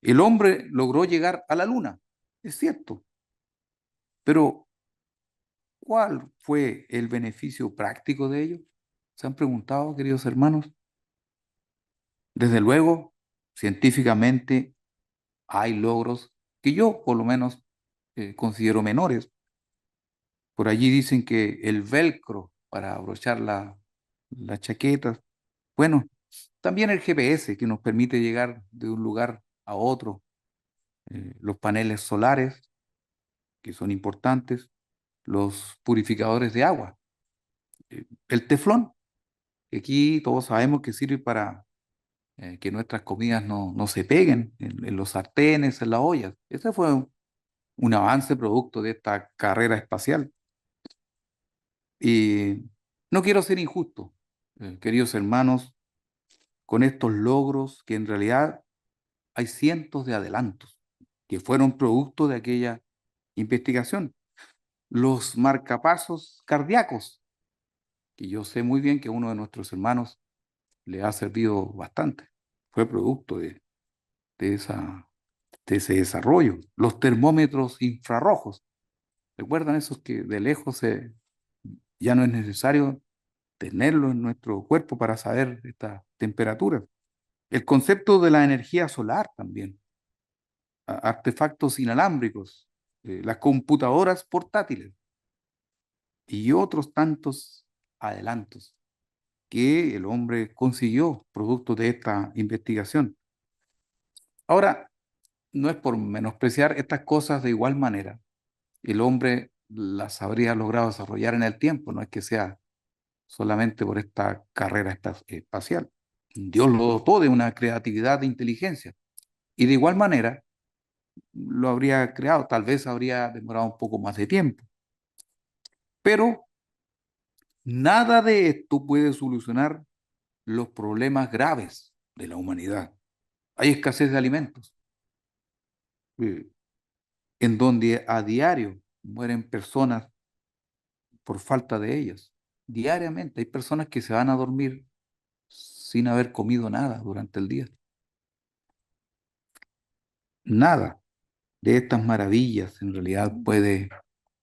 El hombre logró llegar a la luna, es cierto, pero ¿cuál fue el beneficio práctico de ello? ¿Se han preguntado, queridos hermanos? Desde luego, científicamente hay logros que yo por lo menos considero menores. Por allí dicen que el velcro para abrochar las chaquetas, bueno, también el GPS que nos permite llegar de un lugar a otro, los paneles solares que son importantes, los purificadores de agua, el teflón, que aquí todos sabemos que sirve para que nuestras comidas no se peguen en los sartenes, en las ollas. Ese fue un avance producto de esta carrera espacial. Y no quiero ser injusto, queridos hermanos, con estos logros que en realidad hay cientos de adelantos que fueron producto de aquella investigación. Los marcapasos cardíacos, que yo sé muy bien que uno de nuestros hermanos le ha servido bastante, fue producto de esa, de ese desarrollo. Los termómetros infrarrojos, ¿recuerdan esos que de lejos ya no es necesario tenerlo en nuestro cuerpo para saber esta temperatura? El concepto de la energía solar también, artefactos inalámbricos, las computadoras portátiles y otros tantos adelantos que el hombre consiguió producto de esta investigación. Ahora, no es por menospreciar estas cosas de igual manera. El hombre las habría logrado desarrollar en el tiempo, no es que sea solamente por esta carrera espacial. Dios lo dotó de una creatividad de inteligencia y de igual manera lo habría creado, tal vez habría demorado un poco más de tiempo, pero nada de esto puede solucionar los problemas graves de la humanidad. Hay escasez de alimentos, eh, en donde a diario mueren personas por falta de ellas. Diariamente hay personas que se van a dormir sin haber comido nada durante el día. Nada. de estas maravillas en realidad puede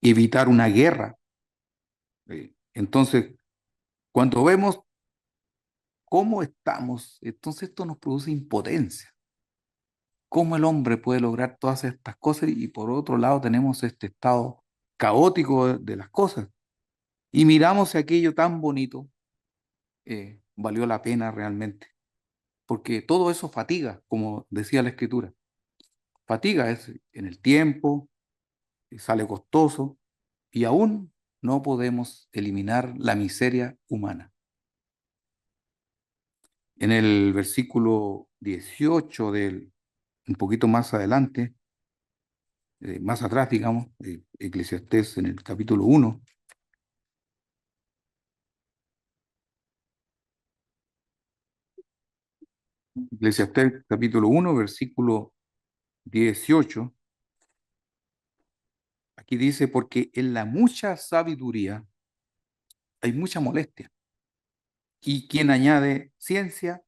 evitar una guerra. Entonces, cuando vemos cómo estamos, entonces esto nos produce impotencia. ¿Cómo el hombre puede lograr todas estas cosas? Y por otro lado tenemos este estado caótico de las cosas. Y miramos si aquello tan bonito valió la pena realmente. Porque todo eso fatiga, como decía la escritura. Fatiga es en el tiempo, sale costoso y aún no podemos eliminar la miseria humana. En el versículo 18 del, un poquito más adelante, más atrás, digamos, de Eclesiastés en el capítulo 1, Eclesiastés capítulo 1, versículo 18, aquí dice, porque en la mucha sabiduría hay mucha molestia, y quien añade ciencia,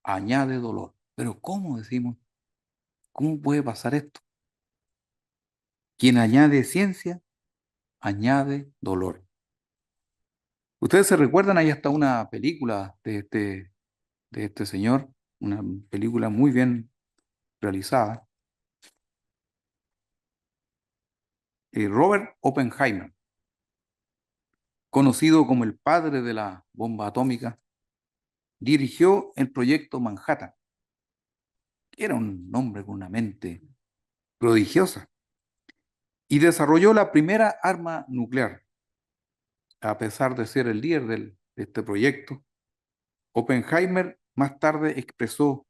añade dolor. Pero ¿cómo decimos? ¿Cómo puede pasar esto? Quien añade ciencia, añade dolor. Ustedes se recuerdan, hay hasta una película de este señor, una película muy bien realizada, Robert Oppenheimer, conocido como el padre de la bomba atómica, dirigió el proyecto Manhattan. Era un hombre con una mente prodigiosa y desarrolló la primera arma nuclear. A pesar de ser el líder de este proyecto, Oppenheimer más tarde expresó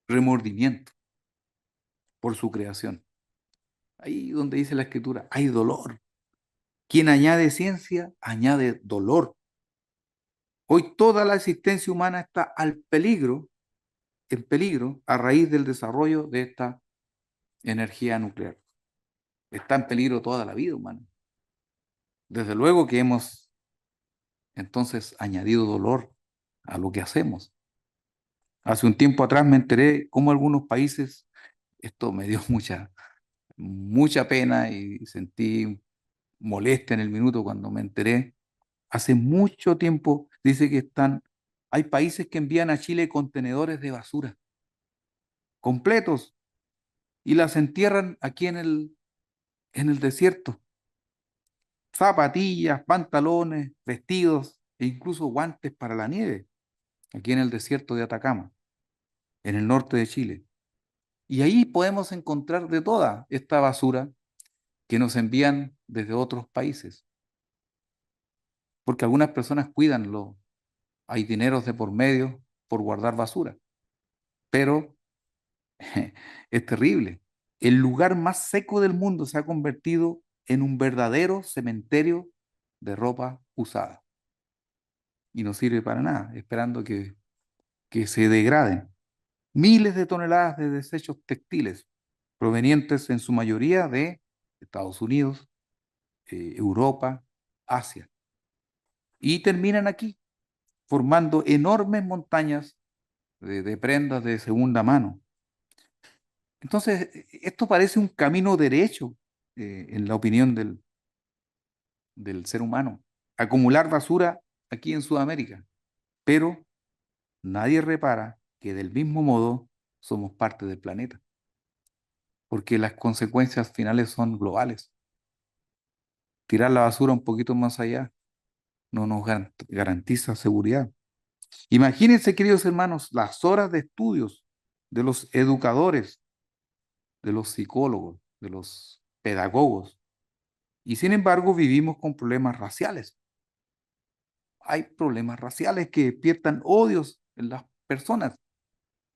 remordimiento por su creación. Ahí donde dice la escritura, hay dolor. Quien añade ciencia, añade dolor. Hoy toda la existencia humana está en peligro a raíz del desarrollo de esta energía nuclear. Está en peligro toda la vida humana. Desde luego que hemos entonces añadido dolor a lo que hacemos. Hace un tiempo atrás me enteré cómo algunos países, esto me dio mucha pena y sentí molestia en el minuto cuando me enteré. Hace mucho tiempo dice que hay países que envían a Chile contenedores de basura completos y las entierran aquí en el desierto. Zapatillas, pantalones, vestidos e incluso guantes para la nieve, aquí en el desierto de Atacama, en el norte de Chile. Y ahí podemos encontrar de toda esta basura que nos envían desde otros países, porque algunas personas cuidanlo, hay dineros de por medio por guardar basura, pero es terrible. El lugar más seco del mundo se ha convertido en un verdadero cementerio de ropa usada y no sirve para nada, esperando que se degraden. Miles de toneladas de desechos textiles provenientes en su mayoría de Estados Unidos, Europa, Asia, y terminan aquí, formando enormes montañas de prendas de segunda mano. Entonces, esto parece un camino derecho, en la opinión del ser humano, acumular basura aquí en Sudamérica, pero nadie repara que del mismo modo somos parte del planeta, porque las consecuencias finales son globales. Tirar la basura un poquito más allá no nos garantiza seguridad. Imagínense, queridos hermanos, las horas de estudios de los educadores, de los psicólogos, de los pedagogos, y sin embargo vivimos con problemas raciales. Hay problemas raciales que despiertan odios en las personas,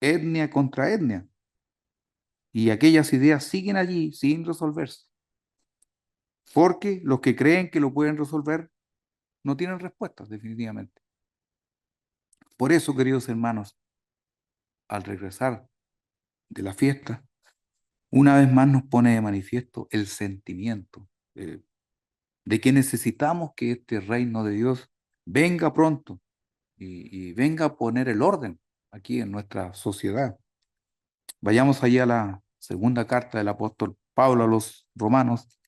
etnia contra etnia, y aquellas ideas siguen allí sin resolverse, porque los que creen que lo pueden resolver no tienen respuestas definitivamente. Por eso, queridos hermanos, al regresar de la fiesta, una vez más nos pone de manifiesto el sentimiento de que necesitamos que este reino de Dios venga pronto y venga a poner el orden aquí en nuestra sociedad. Vayamos allá a la segunda carta del apóstol Pablo a los romanos,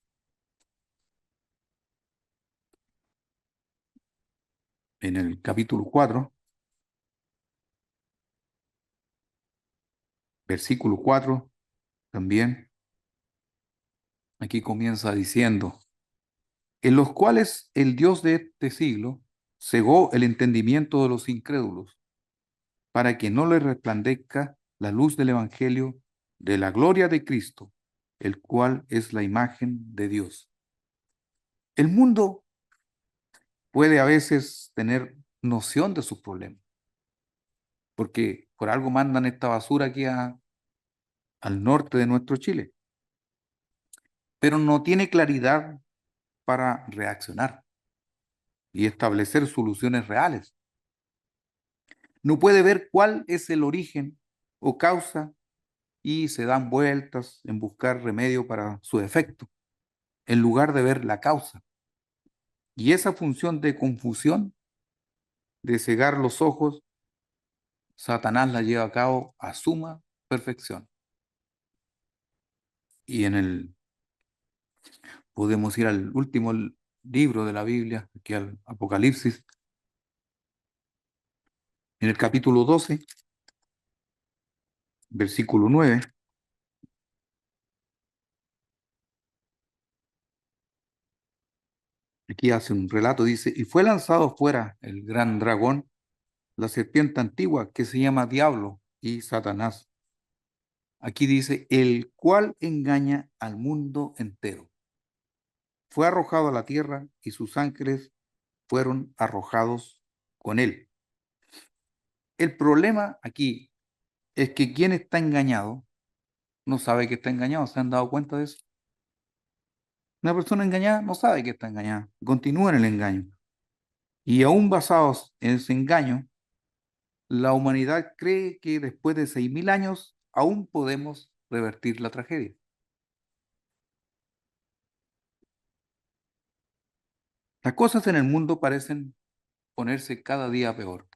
en el capítulo 4, versículo 4, también, aquí comienza diciendo, en los cuales el Dios de este siglo cegó el entendimiento de los incrédulos, para que no les resplandezca la luz del Evangelio de la gloria de Cristo, el cual es la imagen de Dios. El mundo puede a veces tener noción de sus problemas, porque por algo mandan esta basura aquí al norte de nuestro Chile, pero no tiene claridad para reaccionar y establecer soluciones reales. No puede ver cuál es el origen o causa y se dan vueltas en buscar remedio para su efecto, en lugar de ver la causa. Y esa función de confusión, de cegar los ojos, Satanás la lleva a cabo a suma perfección. Y podemos ir al último libro de la Biblia, aquí al Apocalipsis, en el capítulo 12, versículo 9. Aquí hace un relato, dice, y fue lanzado fuera el gran dragón, la serpiente antigua que se llama Diablo y Satanás. Aquí dice, el cual engaña al mundo entero. Fue arrojado a la tierra y sus ángeles fueron arrojados con él. El problema aquí es que quien está engañado no sabe que está engañado. ¿Se han dado cuenta de eso? Una persona engañada no sabe que está engañada. Continúa en el engaño. Y aún basados en ese engaño, la humanidad cree que después de 6.000 años aún podemos revertir la tragedia. Las cosas en el mundo parecen ponerse cada día peor.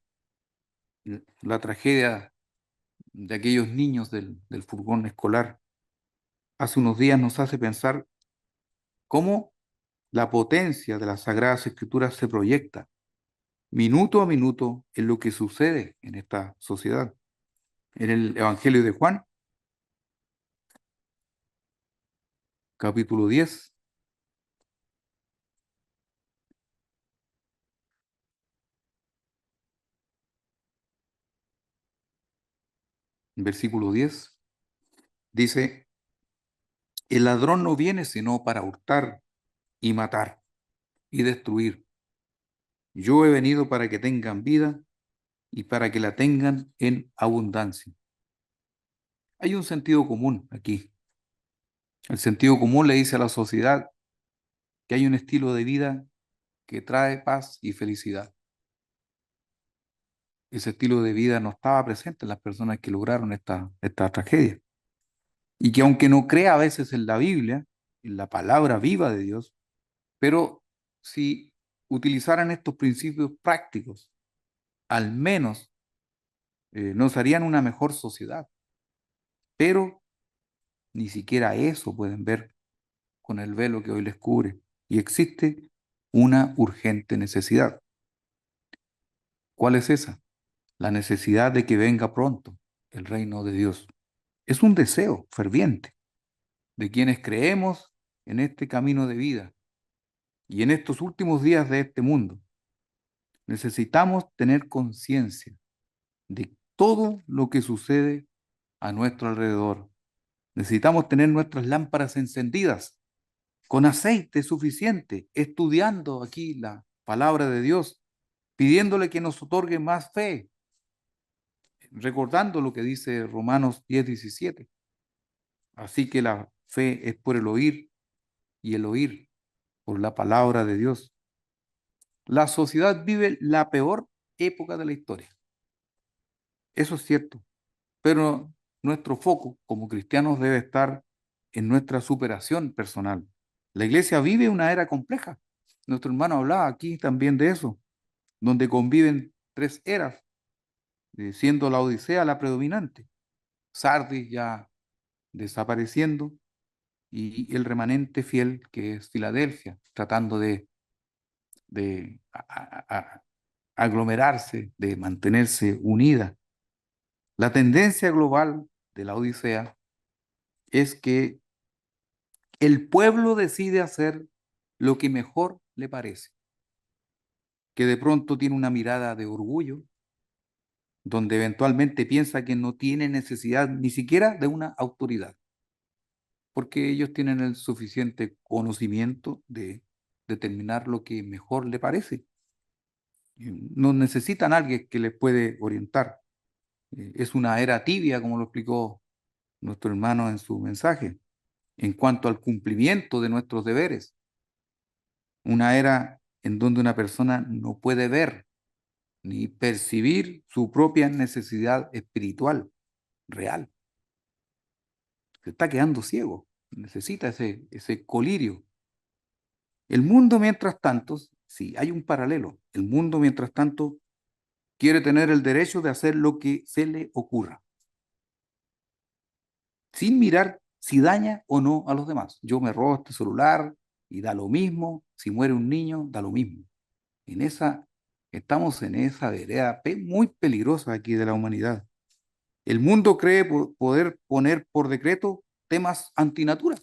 La tragedia de aquellos niños del furgón escolar hace unos días nos hace pensar cómo la potencia de las Sagradas Escrituras se proyecta minuto a minuto en lo que sucede en esta sociedad. En el Evangelio de Juan, capítulo 10, versículo 10, dice, el ladrón no viene sino para hurtar y matar y destruir. Yo he venido para que tengan vida y para que la tengan en abundancia. Hay un sentido común aquí. El sentido común le dice a la sociedad que hay un estilo de vida que trae paz y felicidad. Ese estilo de vida no estaba presente en las personas que lograron esta tragedia. Y que aunque no crea a veces en la Biblia, en la palabra viva de Dios, pero si utilizaran estos principios prácticos, al menos nos harían una mejor sociedad. Pero ni siquiera eso pueden ver con el velo que hoy les cubre. Y existe una urgente necesidad. ¿Cuál es esa? La necesidad de que venga pronto el reino de Dios. Es un deseo ferviente de quienes creemos en este camino de vida y en estos últimos días de este mundo. Necesitamos tener conciencia de todo lo que sucede a nuestro alrededor. Necesitamos tener nuestras lámparas encendidas con aceite suficiente, estudiando aquí la palabra de Dios, pidiéndole que nos otorgue más fe, recordando lo que dice Romanos 10:17. Así que la fe es por el oír y el oír por la palabra de Dios. La sociedad vive la peor época de la historia. Eso es cierto. Pero nuestro foco como cristianos debe estar en nuestra superación personal. La iglesia vive una era compleja. Nuestro hermano hablaba aquí también de eso, donde conviven tres eras, siendo la Odisea la predominante, Sardis ya desapareciendo y el remanente fiel que es Filadelfia, tratando de aglomerarse, de mantenerse unida. La tendencia global de la Odisea es que el pueblo decide hacer lo que mejor le parece, que de pronto tiene una mirada de orgullo, donde eventualmente piensa que no tiene necesidad ni siquiera de una autoridad, porque ellos tienen el suficiente conocimiento de determinar lo que mejor le parece. No necesitan a alguien que les puede orientar. Es una era tibia, como lo explicó nuestro hermano en su mensaje, en cuanto al cumplimiento de nuestros deberes. Una era en donde una persona no puede ver ni percibir su propia necesidad espiritual real. Se está quedando ciego, necesita ese colirio. El mundo, mientras tanto, sí, hay un paralelo. El mundo, mientras tanto, quiere tener el derecho de hacer lo que se le ocurra, sin mirar si daña o no a los demás. Yo me robo este celular y da lo mismo, si muere un niño, da lo mismo. En esa, estamos en esa vereda muy peligrosa aquí de la humanidad. El mundo cree poder poner por decreto temas antinatura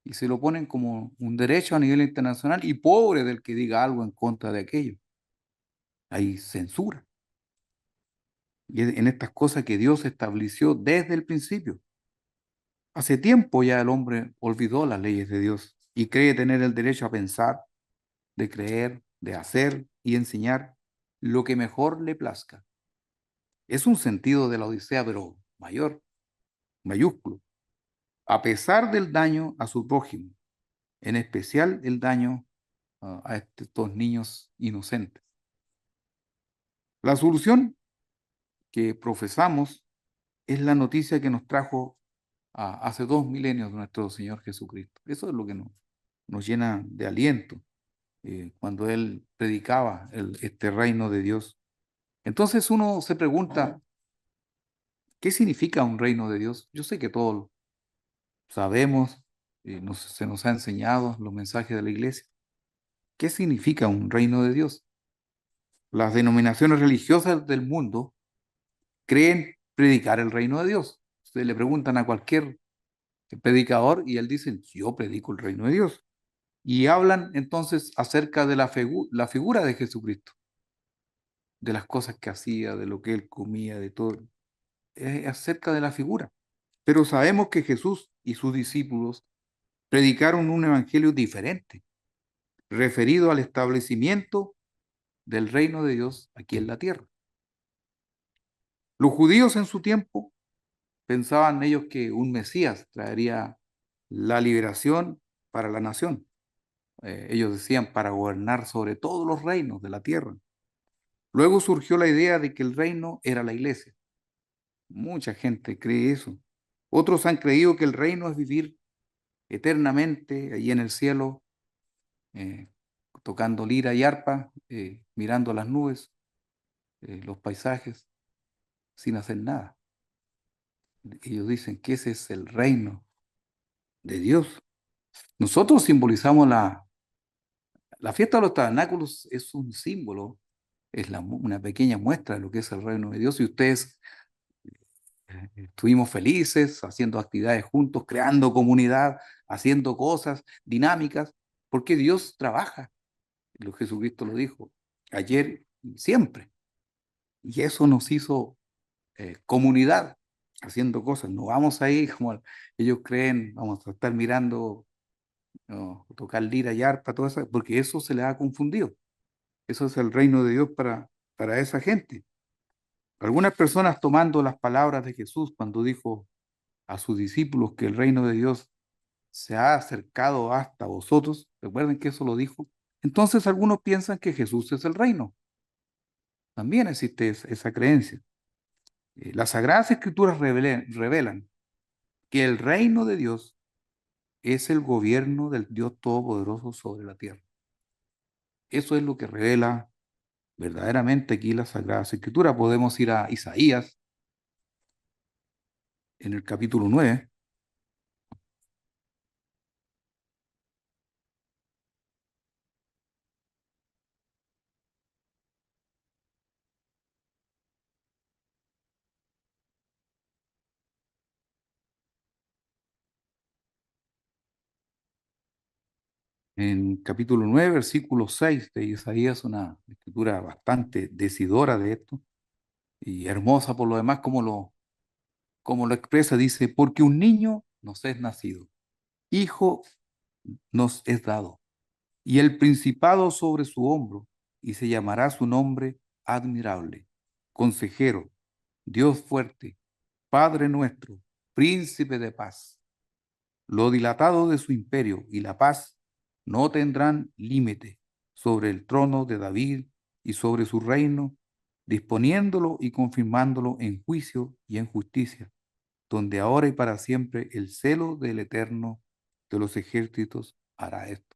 y se lo ponen como un derecho a nivel internacional y pobre del que diga algo en contra de aquello. Hay censura. Y en estas cosas que Dios estableció desde el principio. Hace tiempo ya el hombre olvidó las leyes de Dios y cree tener el derecho a pensar, de creer, de hacer y enseñar lo que mejor le plazca. Es un sentido de la Odisea, pero mayor, mayúsculo. A pesar del daño a su prójimo, en especial el daño a estos niños inocentes. La solución que profesamos es la noticia que nos trajo hace 2 milenios nuestro Señor Jesucristo. Eso es lo que nos llena de aliento cuando Él predicaba este reino de Dios. Entonces uno se pregunta, ¿qué significa un reino de Dios? Yo sé que todos sabemos, se nos ha enseñado los mensajes de la iglesia. ¿Qué significa un reino de Dios? Las denominaciones religiosas del mundo creen predicar el reino de Dios. Ustedes le preguntan a cualquier predicador y él dice, yo predico el reino de Dios. Y hablan entonces acerca de la figura de Jesucristo, de las cosas que hacía, de lo que él comía, de todo. Es acerca de la figura. Pero sabemos que Jesús y sus discípulos predicaron un evangelio diferente, referido al establecimiento del reino de Dios aquí en la tierra. Los judíos en su tiempo pensaban ellos que un Mesías traería la liberación para la nación. Ellos decían para gobernar sobre todos los reinos de la tierra. Luego surgió la idea de que el reino era la iglesia. Mucha gente cree eso. Otros han creído que el reino es vivir eternamente allí en el cielo, eh, tocando lira y arpa, mirando las nubes, los paisajes, sin hacer nada. Ellos dicen que ese es el reino de Dios. Nosotros simbolizamos la fiesta de los tabernáculos, es un símbolo, es una pequeña muestra de lo que es el reino de Dios. Y ustedes estuvimos felices haciendo actividades juntos, creando comunidad, haciendo cosas dinámicas, porque Dios trabaja. Jesucristo lo dijo, ayer y siempre. Y eso nos hizo comunidad, haciendo cosas. No vamos ahí como ellos creen, vamos a estar mirando, no, tocar lira y arpa, todo eso, porque eso se les ha confundido. Eso es el reino de Dios para esa gente. Algunas personas tomando las palabras de Jesús cuando dijo a sus discípulos que el reino de Dios se ha acercado hasta vosotros, recuerden que eso lo dijo, entonces algunos piensan que Jesús es el reino. También existe esa creencia. Las Sagradas Escrituras revelan que el reino de Dios es el gobierno del Dios Todopoderoso sobre la tierra. Eso es lo que revela verdaderamente aquí las Sagradas Escrituras. Podemos ir a Isaías en el capítulo 9. En capítulo 9 versículo 6 de Isaías, una escritura bastante decidora de esto y hermosa por lo demás, como lo expresa, dice, porque un niño nos es nacido, hijo nos es dado, y el principado sobre su hombro, y se llamará su nombre admirable, consejero, Dios fuerte, Padre nuestro, príncipe de paz. Lo dilatado de su imperio y la paz no tendrán límite sobre el trono de David y sobre su reino, disponiéndolo y confirmándolo en juicio y en justicia, donde ahora y para siempre el celo del Eterno de los ejércitos hará esto.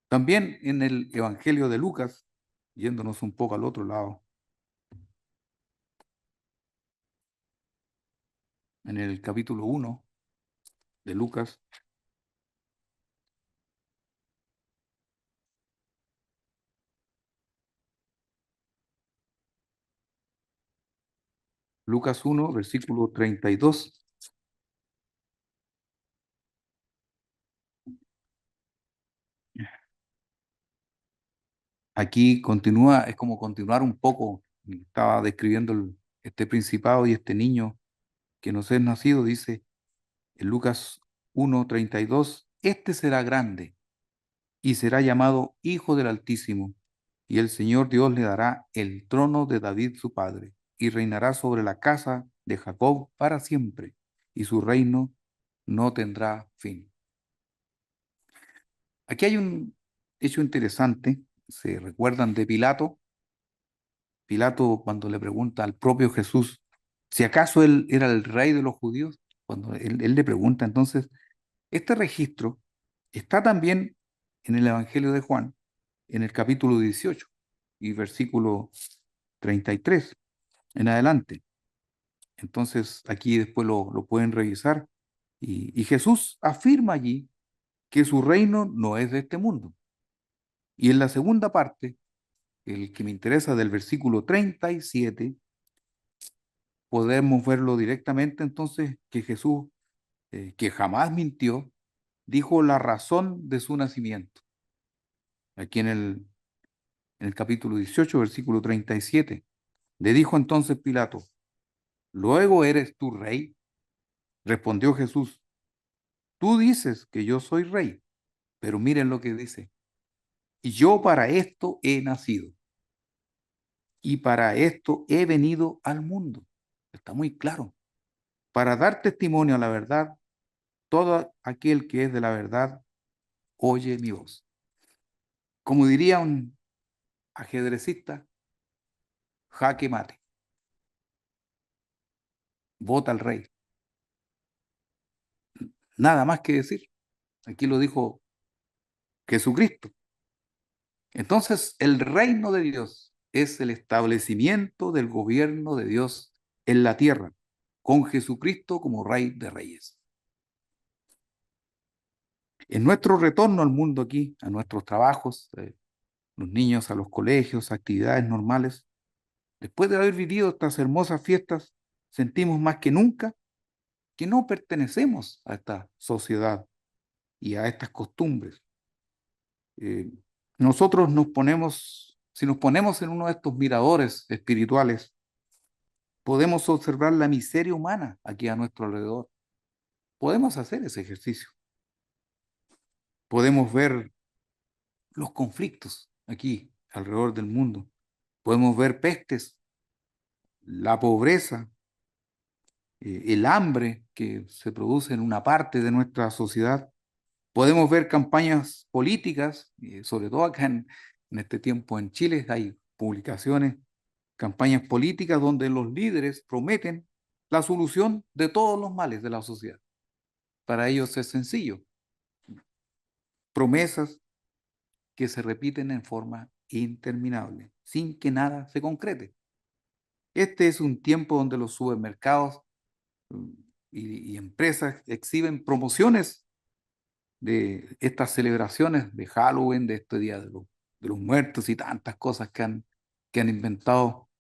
También en el Evangelio de Lucas, yéndonos un poco al otro lado, en el capítulo 1 de Lucas, Lucas 1, versículo 32. Aquí continúa, es como continuar un poco, estaba describiendo este principado y este niño que nos es nacido, dice en Lucas 1:32, este será grande y será llamado Hijo del Altísimo, y el Señor Dios le dará el trono de David su padre, y reinará sobre la casa de Jacob para siempre, y su reino no tendrá fin. Aquí hay un hecho interesante, se recuerdan de Pilato. Pilato cuando le pregunta al propio Jesús si acaso él era el rey de los judíos, cuando él le pregunta, entonces, este registro está también en el Evangelio de Juan, en el capítulo 18 y versículo 33 en adelante. Entonces, aquí después lo pueden revisar. Y Jesús afirma allí que su reino no es de este mundo. Y en la segunda parte, el que me interesa del versículo 37, podemos verlo directamente entonces que Jesús, que jamás mintió, dijo la razón de su nacimiento. Aquí en el capítulo 18, versículo 37. Le dijo entonces Pilato, ¿luego eres tú rey? Respondió Jesús, tú dices que yo soy rey, pero miren lo que dice. Y yo para esto he nacido y para esto he venido al mundo. Está muy claro. Para dar testimonio a la verdad, todo aquel que es de la verdad oye mi voz. Como diría un ajedrecista, jaque mate, vota al rey. Nada más que decir. Aquí lo dijo Jesucristo. Entonces, el reino de Dios es el establecimiento del gobierno de Dios en la tierra, con Jesucristo como Rey de Reyes. En nuestro retorno al mundo aquí, a nuestros trabajos, los niños a los colegios, actividades normales, después de haber vivido estas hermosas fiestas, sentimos más que nunca que no pertenecemos a esta sociedad y a estas costumbres. Eh, nosotros si nos ponemos en uno de estos miradores espirituales, podemos observar la miseria humana aquí a nuestro alrededor. Podemos hacer ese ejercicio. Podemos ver los conflictos aquí alrededor del mundo. Podemos ver pestes, la pobreza, el hambre que se produce en una parte de nuestra sociedad. Podemos ver campañas políticas, sobre todo acá en este tiempo en Chile hay publicaciones, campañas políticas donde los líderes prometen la solución de todos los males de la sociedad. Para ellos es sencillo, promesas que se repiten en forma interminable, sin que nada se concrete. Este es un tiempo donde los supermercados mm, y empresas exhiben promociones de estas celebraciones de Halloween, de este Día de los Muertos y tantas cosas que han inventado.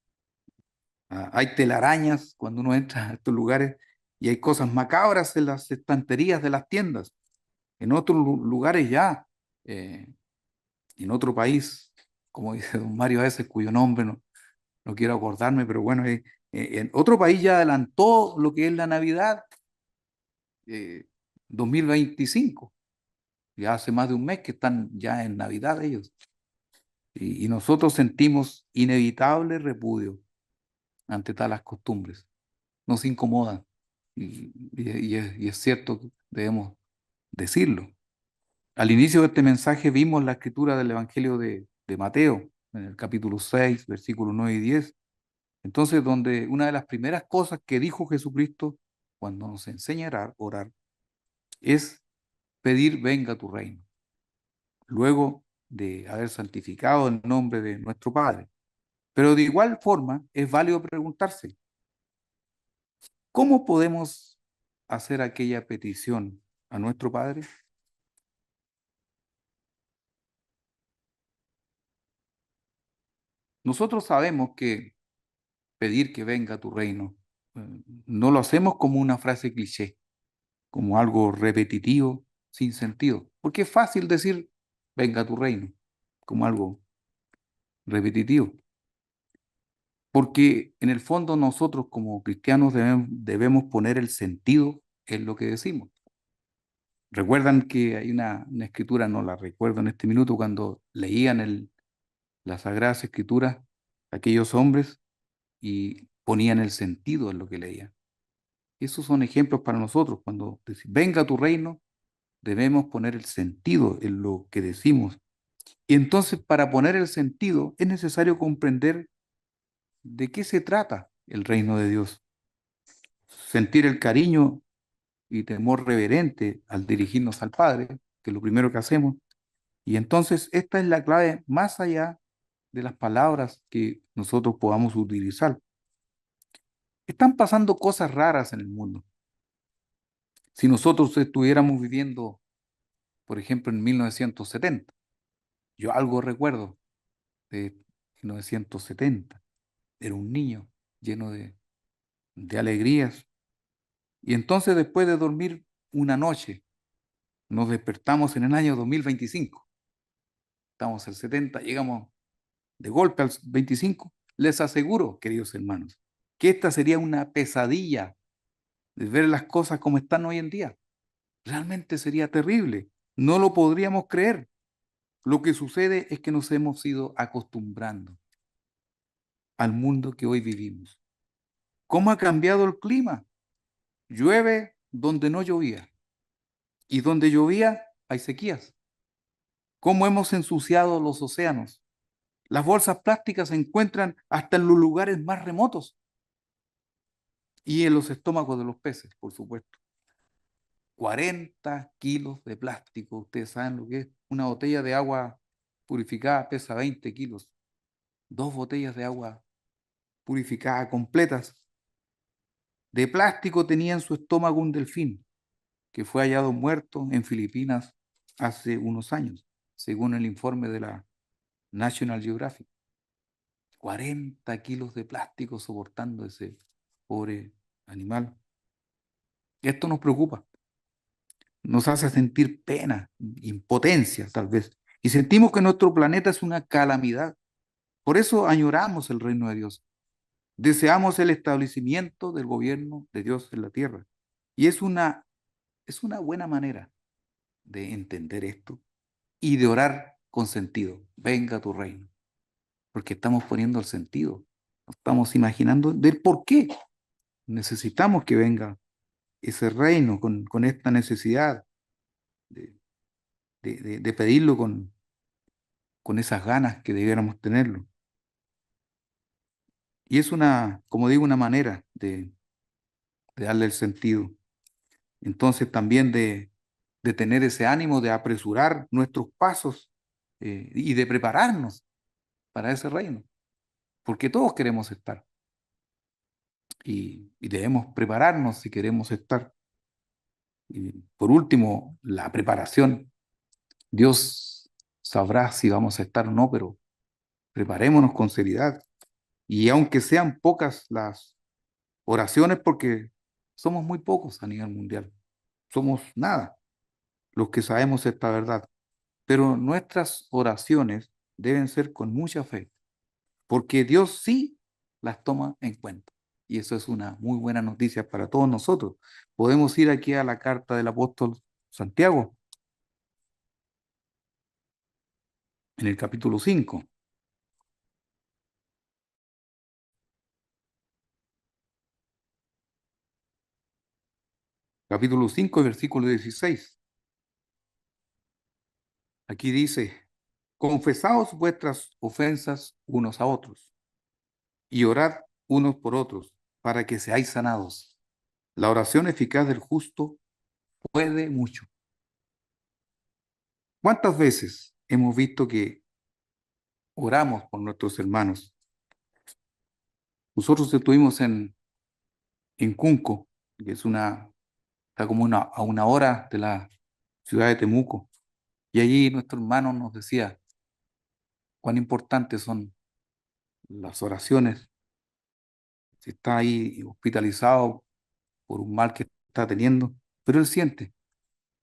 Hay telarañas cuando uno entra a estos lugares y hay cosas macabras en las estanterías de las tiendas. En otros lugares ya, en otro país, como dice don Mario a veces, cuyo nombre no quiero acordarme, pero bueno, en otro país ya adelantó lo que es la Navidad, eh, 2025. Ya hace más de un mes que están ya en Navidad ellos. Y nosotros sentimos inevitable repudio ante talas costumbres. Nos incomodan. Y es cierto, debemos decirlo. Al inicio de este mensaje vimos la escritura del Evangelio de Mateo, en el capítulo 6, versículos 9 y 10. Entonces, donde una de las primeras cosas que dijo Jesucristo cuando nos enseña a orar es pedir venga tu reino, luego de haber santificado el nombre de nuestro Padre. Pero de igual forma es válido preguntarse, ¿cómo podemos hacer aquella petición a nuestro Padre? Nosotros sabemos que pedir que venga tu reino no lo hacemos como una frase cliché, como algo repetitivo, sin sentido, porque es fácil decir venga tu reino, como algo repetitivo, porque en el fondo nosotros como cristianos debemos poner el sentido en lo que decimos. Recuerdan que hay una escritura, no la recuerdo en este minuto, cuando leían las Sagradas Escrituras, aquellos hombres, y ponían el sentido en lo que leían. Esos son ejemplos para nosotros. Cuando decimos, venga tu reino, debemos poner el sentido en lo que decimos. Y entonces, para poner el sentido, es necesario comprender de qué se trata el reino de Dios. Sentir el cariño y temor reverente al dirigirnos al Padre, que es lo primero que hacemos. Y entonces, esta es la clave más allá de las palabras que nosotros podamos utilizar. Están pasando cosas raras en el mundo. Si nosotros estuviéramos viviendo, por ejemplo, en 1970, yo algo recuerdo de 1970, era un niño lleno de alegrías. Y entonces, después de dormir una noche, nos despertamos en el año 2025. Estamos al 70, llegamos de golpe al 25. Les aseguro, queridos hermanos, que esta sería una pesadilla de ver las cosas como están hoy en día. Realmente sería terrible. No lo podríamos creer. Lo que sucede es que nos hemos ido acostumbrando al mundo que hoy vivimos. ¿Cómo ha cambiado el clima? Llueve donde no llovía y donde llovía hay sequías. ¿Cómo hemos ensuciado los océanos? Las bolsas plásticas se encuentran hasta en los lugares más remotos y en los estómagos de los peces, por supuesto. 40 kilos de plástico, ustedes saben lo que es. Una botella de agua purificada pesa 20 kilos. 2 botellas de agua purificada completas de plástico tenía en su estómago un delfín que fue hallado muerto en Filipinas hace unos años, según el informe de la National Geographic. 40 kilos de plástico soportando ese pobre animal. Esto nos preocupa, nos hace sentir pena, impotencia tal vez, y sentimos que nuestro planeta es una calamidad. Por eso añoramos el reino de Dios. Deseamos el establecimiento del gobierno de Dios en la tierra. Y es una buena manera de entender esto y de orar con sentido. Venga tu reino. Porque estamos poniendo el sentido. Estamos imaginando del por qué necesitamos que venga ese reino con esta necesidad de, de pedirlo con esas ganas que debiéramos tenerlo. Y es como digo, una manera de darle el sentido. Entonces también de tener ese ánimo de apresurar nuestros pasos y de prepararnos para ese reino, porque todos queremos estar y debemos prepararnos si queremos estar. Y por último, la preparación. Dios sabrá si vamos a estar o no, pero preparémonos con seriedad. Y aunque sean pocas las oraciones, porque somos muy pocos a nivel mundial, somos nada. los que sabemos esta verdad. Pero nuestras oraciones deben ser con mucha fe, porque Dios sí las toma en cuenta. Y eso es una muy buena noticia para todos nosotros. Podemos ir aquí a la carta del apóstol Santiago, en el capítulo 5. Capítulo 5, versículo 16. Aquí dice, confesaos vuestras ofensas unos a otros y orad unos por otros para que seáis sanados. La oración eficaz del justo puede mucho. ¿Cuántas veces hemos visto que oramos por nuestros hermanos? Nosotros estuvimos en Cunco, que está como a una hora de la ciudad de Temuco, y allí nuestro hermano nos decía cuán importantes son las oraciones. Si está ahí hospitalizado por un mal que está teniendo, pero él siente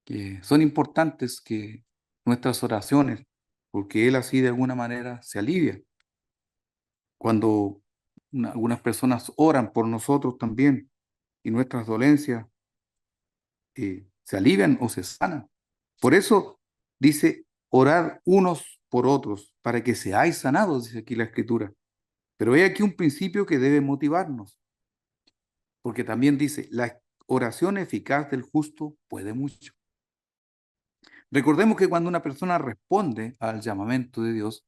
que son importantes que nuestras oraciones, porque él así de alguna manera se alivia. Cuando algunas personas oran por nosotros también y nuestras dolencias se alivian o se sanan. Por eso dice, orar unos por otros para que seáis sanados, dice aquí la Escritura. Pero hay aquí un principio que debe motivarnos, porque también dice, la oración eficaz del justo puede mucho. Recordemos que cuando una persona responde al llamamiento de Dios,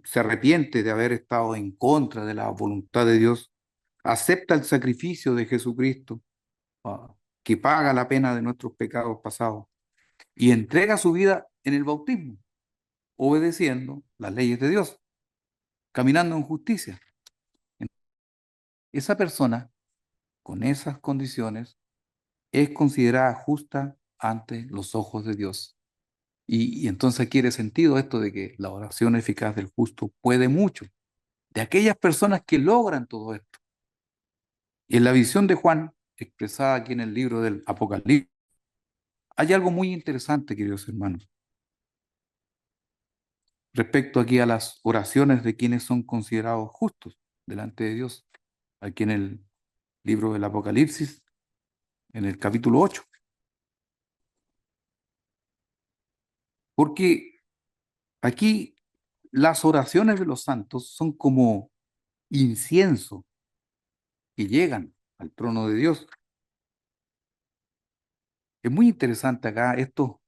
se arrepiente de haber estado en contra de la voluntad de Dios, acepta el sacrificio de Jesucristo, que paga la pena de nuestros pecados pasados, y entrega su vida en el bautismo, obedeciendo las leyes de Dios, caminando en justicia. Esa persona, con esas condiciones, es considerada justa ante los ojos de Dios. Y entonces quiere sentido esto de que la oración eficaz del justo puede mucho, de aquellas personas que logran todo esto. Y en la visión de Juan, expresada aquí en el libro del Apocalipsis, hay algo muy interesante, queridos hermanos, respecto aquí a las oraciones de quienes son considerados justos delante de Dios, aquí en el libro del Apocalipsis, en el capítulo 8. Porque aquí las oraciones de los santos son como incienso que llegan al trono de Dios. Es muy interesante acá esto,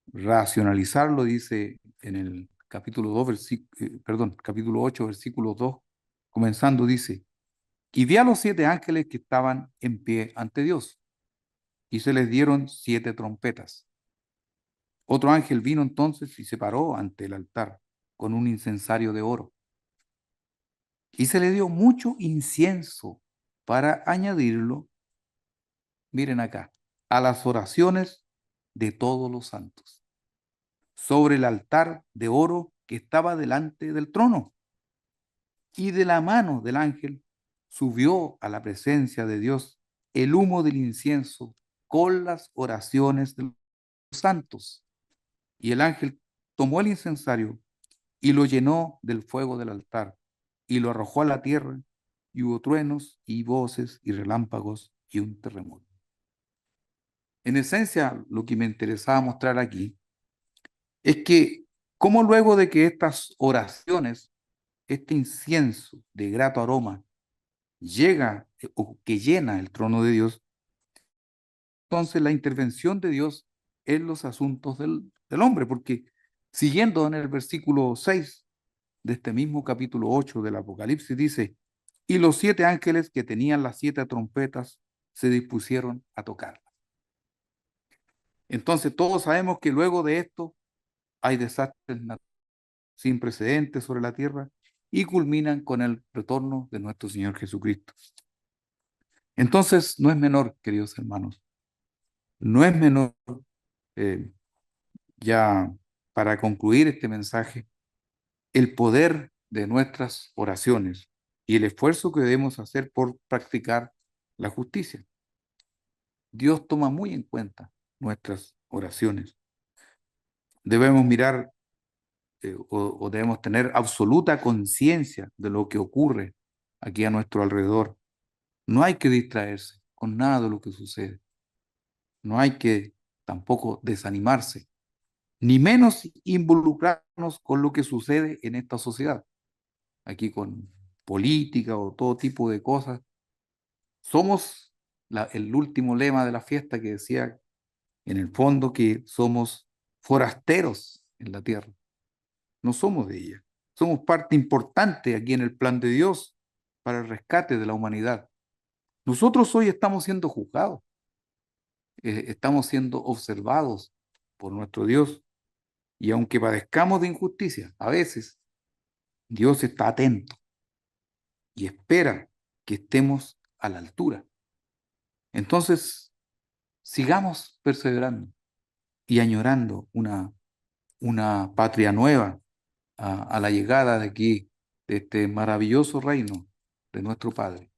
racionalizarlo, dice en el capítulo 2, perdón, capítulo 8, versículo 2, comenzando, dice, y vi a los 7 ángeles que estaban en pie ante Dios, y se les dieron 7 trompetas. Otro ángel vino entonces y se paró ante el altar con un incensario de oro, y se le dio mucho incienso para añadirlo, miren acá, a las oraciones de todos los santos, sobre el altar de oro que estaba delante del trono. Y de la mano del ángel subió a la presencia de Dios el humo del incienso con las oraciones de los santos. Y el ángel tomó el incensario y lo llenó del fuego del altar y lo arrojó a la tierra, y hubo truenos y voces y relámpagos y un terremoto. En esencia, lo que me interesaba mostrar aquí es que cómo luego de que estas oraciones, este incienso de grato aroma, llega o que llena el trono de Dios, entonces la intervención de Dios en los asuntos del hombre, porque siguiendo en el versículo 6 de este mismo capítulo 8 del Apocalipsis dice, y los 7 ángeles que tenían las 7 trompetas se dispusieron a tocarlas. Entonces todos sabemos que luego de esto hay desastres sin precedentes sobre la tierra y culminan con el retorno de nuestro Señor Jesucristo. Entonces no es menor, queridos hermanos, no es menor, eh, ya para concluir este mensaje, el poder de nuestras oraciones y el esfuerzo que debemos hacer por practicar la justicia. Dios toma muy en cuenta nuestras oraciones. Debemos mirar o debemos tener absoluta conciencia de lo que ocurre aquí a nuestro alrededor. No hay que distraerse con nada de lo que sucede. No hay que tampoco desanimarse, ni menos involucrarnos con lo que sucede en esta sociedad, aquí con política o todo tipo de cosas. Somos el último lema de la fiesta que decía en el fondo que somos forasteros en la tierra, no somos de ella. Somos parte importante aquí en el plan de Dios para el rescate de la humanidad. Nosotros hoy estamos siendo juzgados, estamos siendo observados por nuestro Dios y aunque padezcamos de injusticia, a veces Dios está atento y espera que estemos a la altura. Entonces, sigamos perseverando y añorando una patria nueva a la llegada de aquí, de este maravilloso reino de nuestro Padre.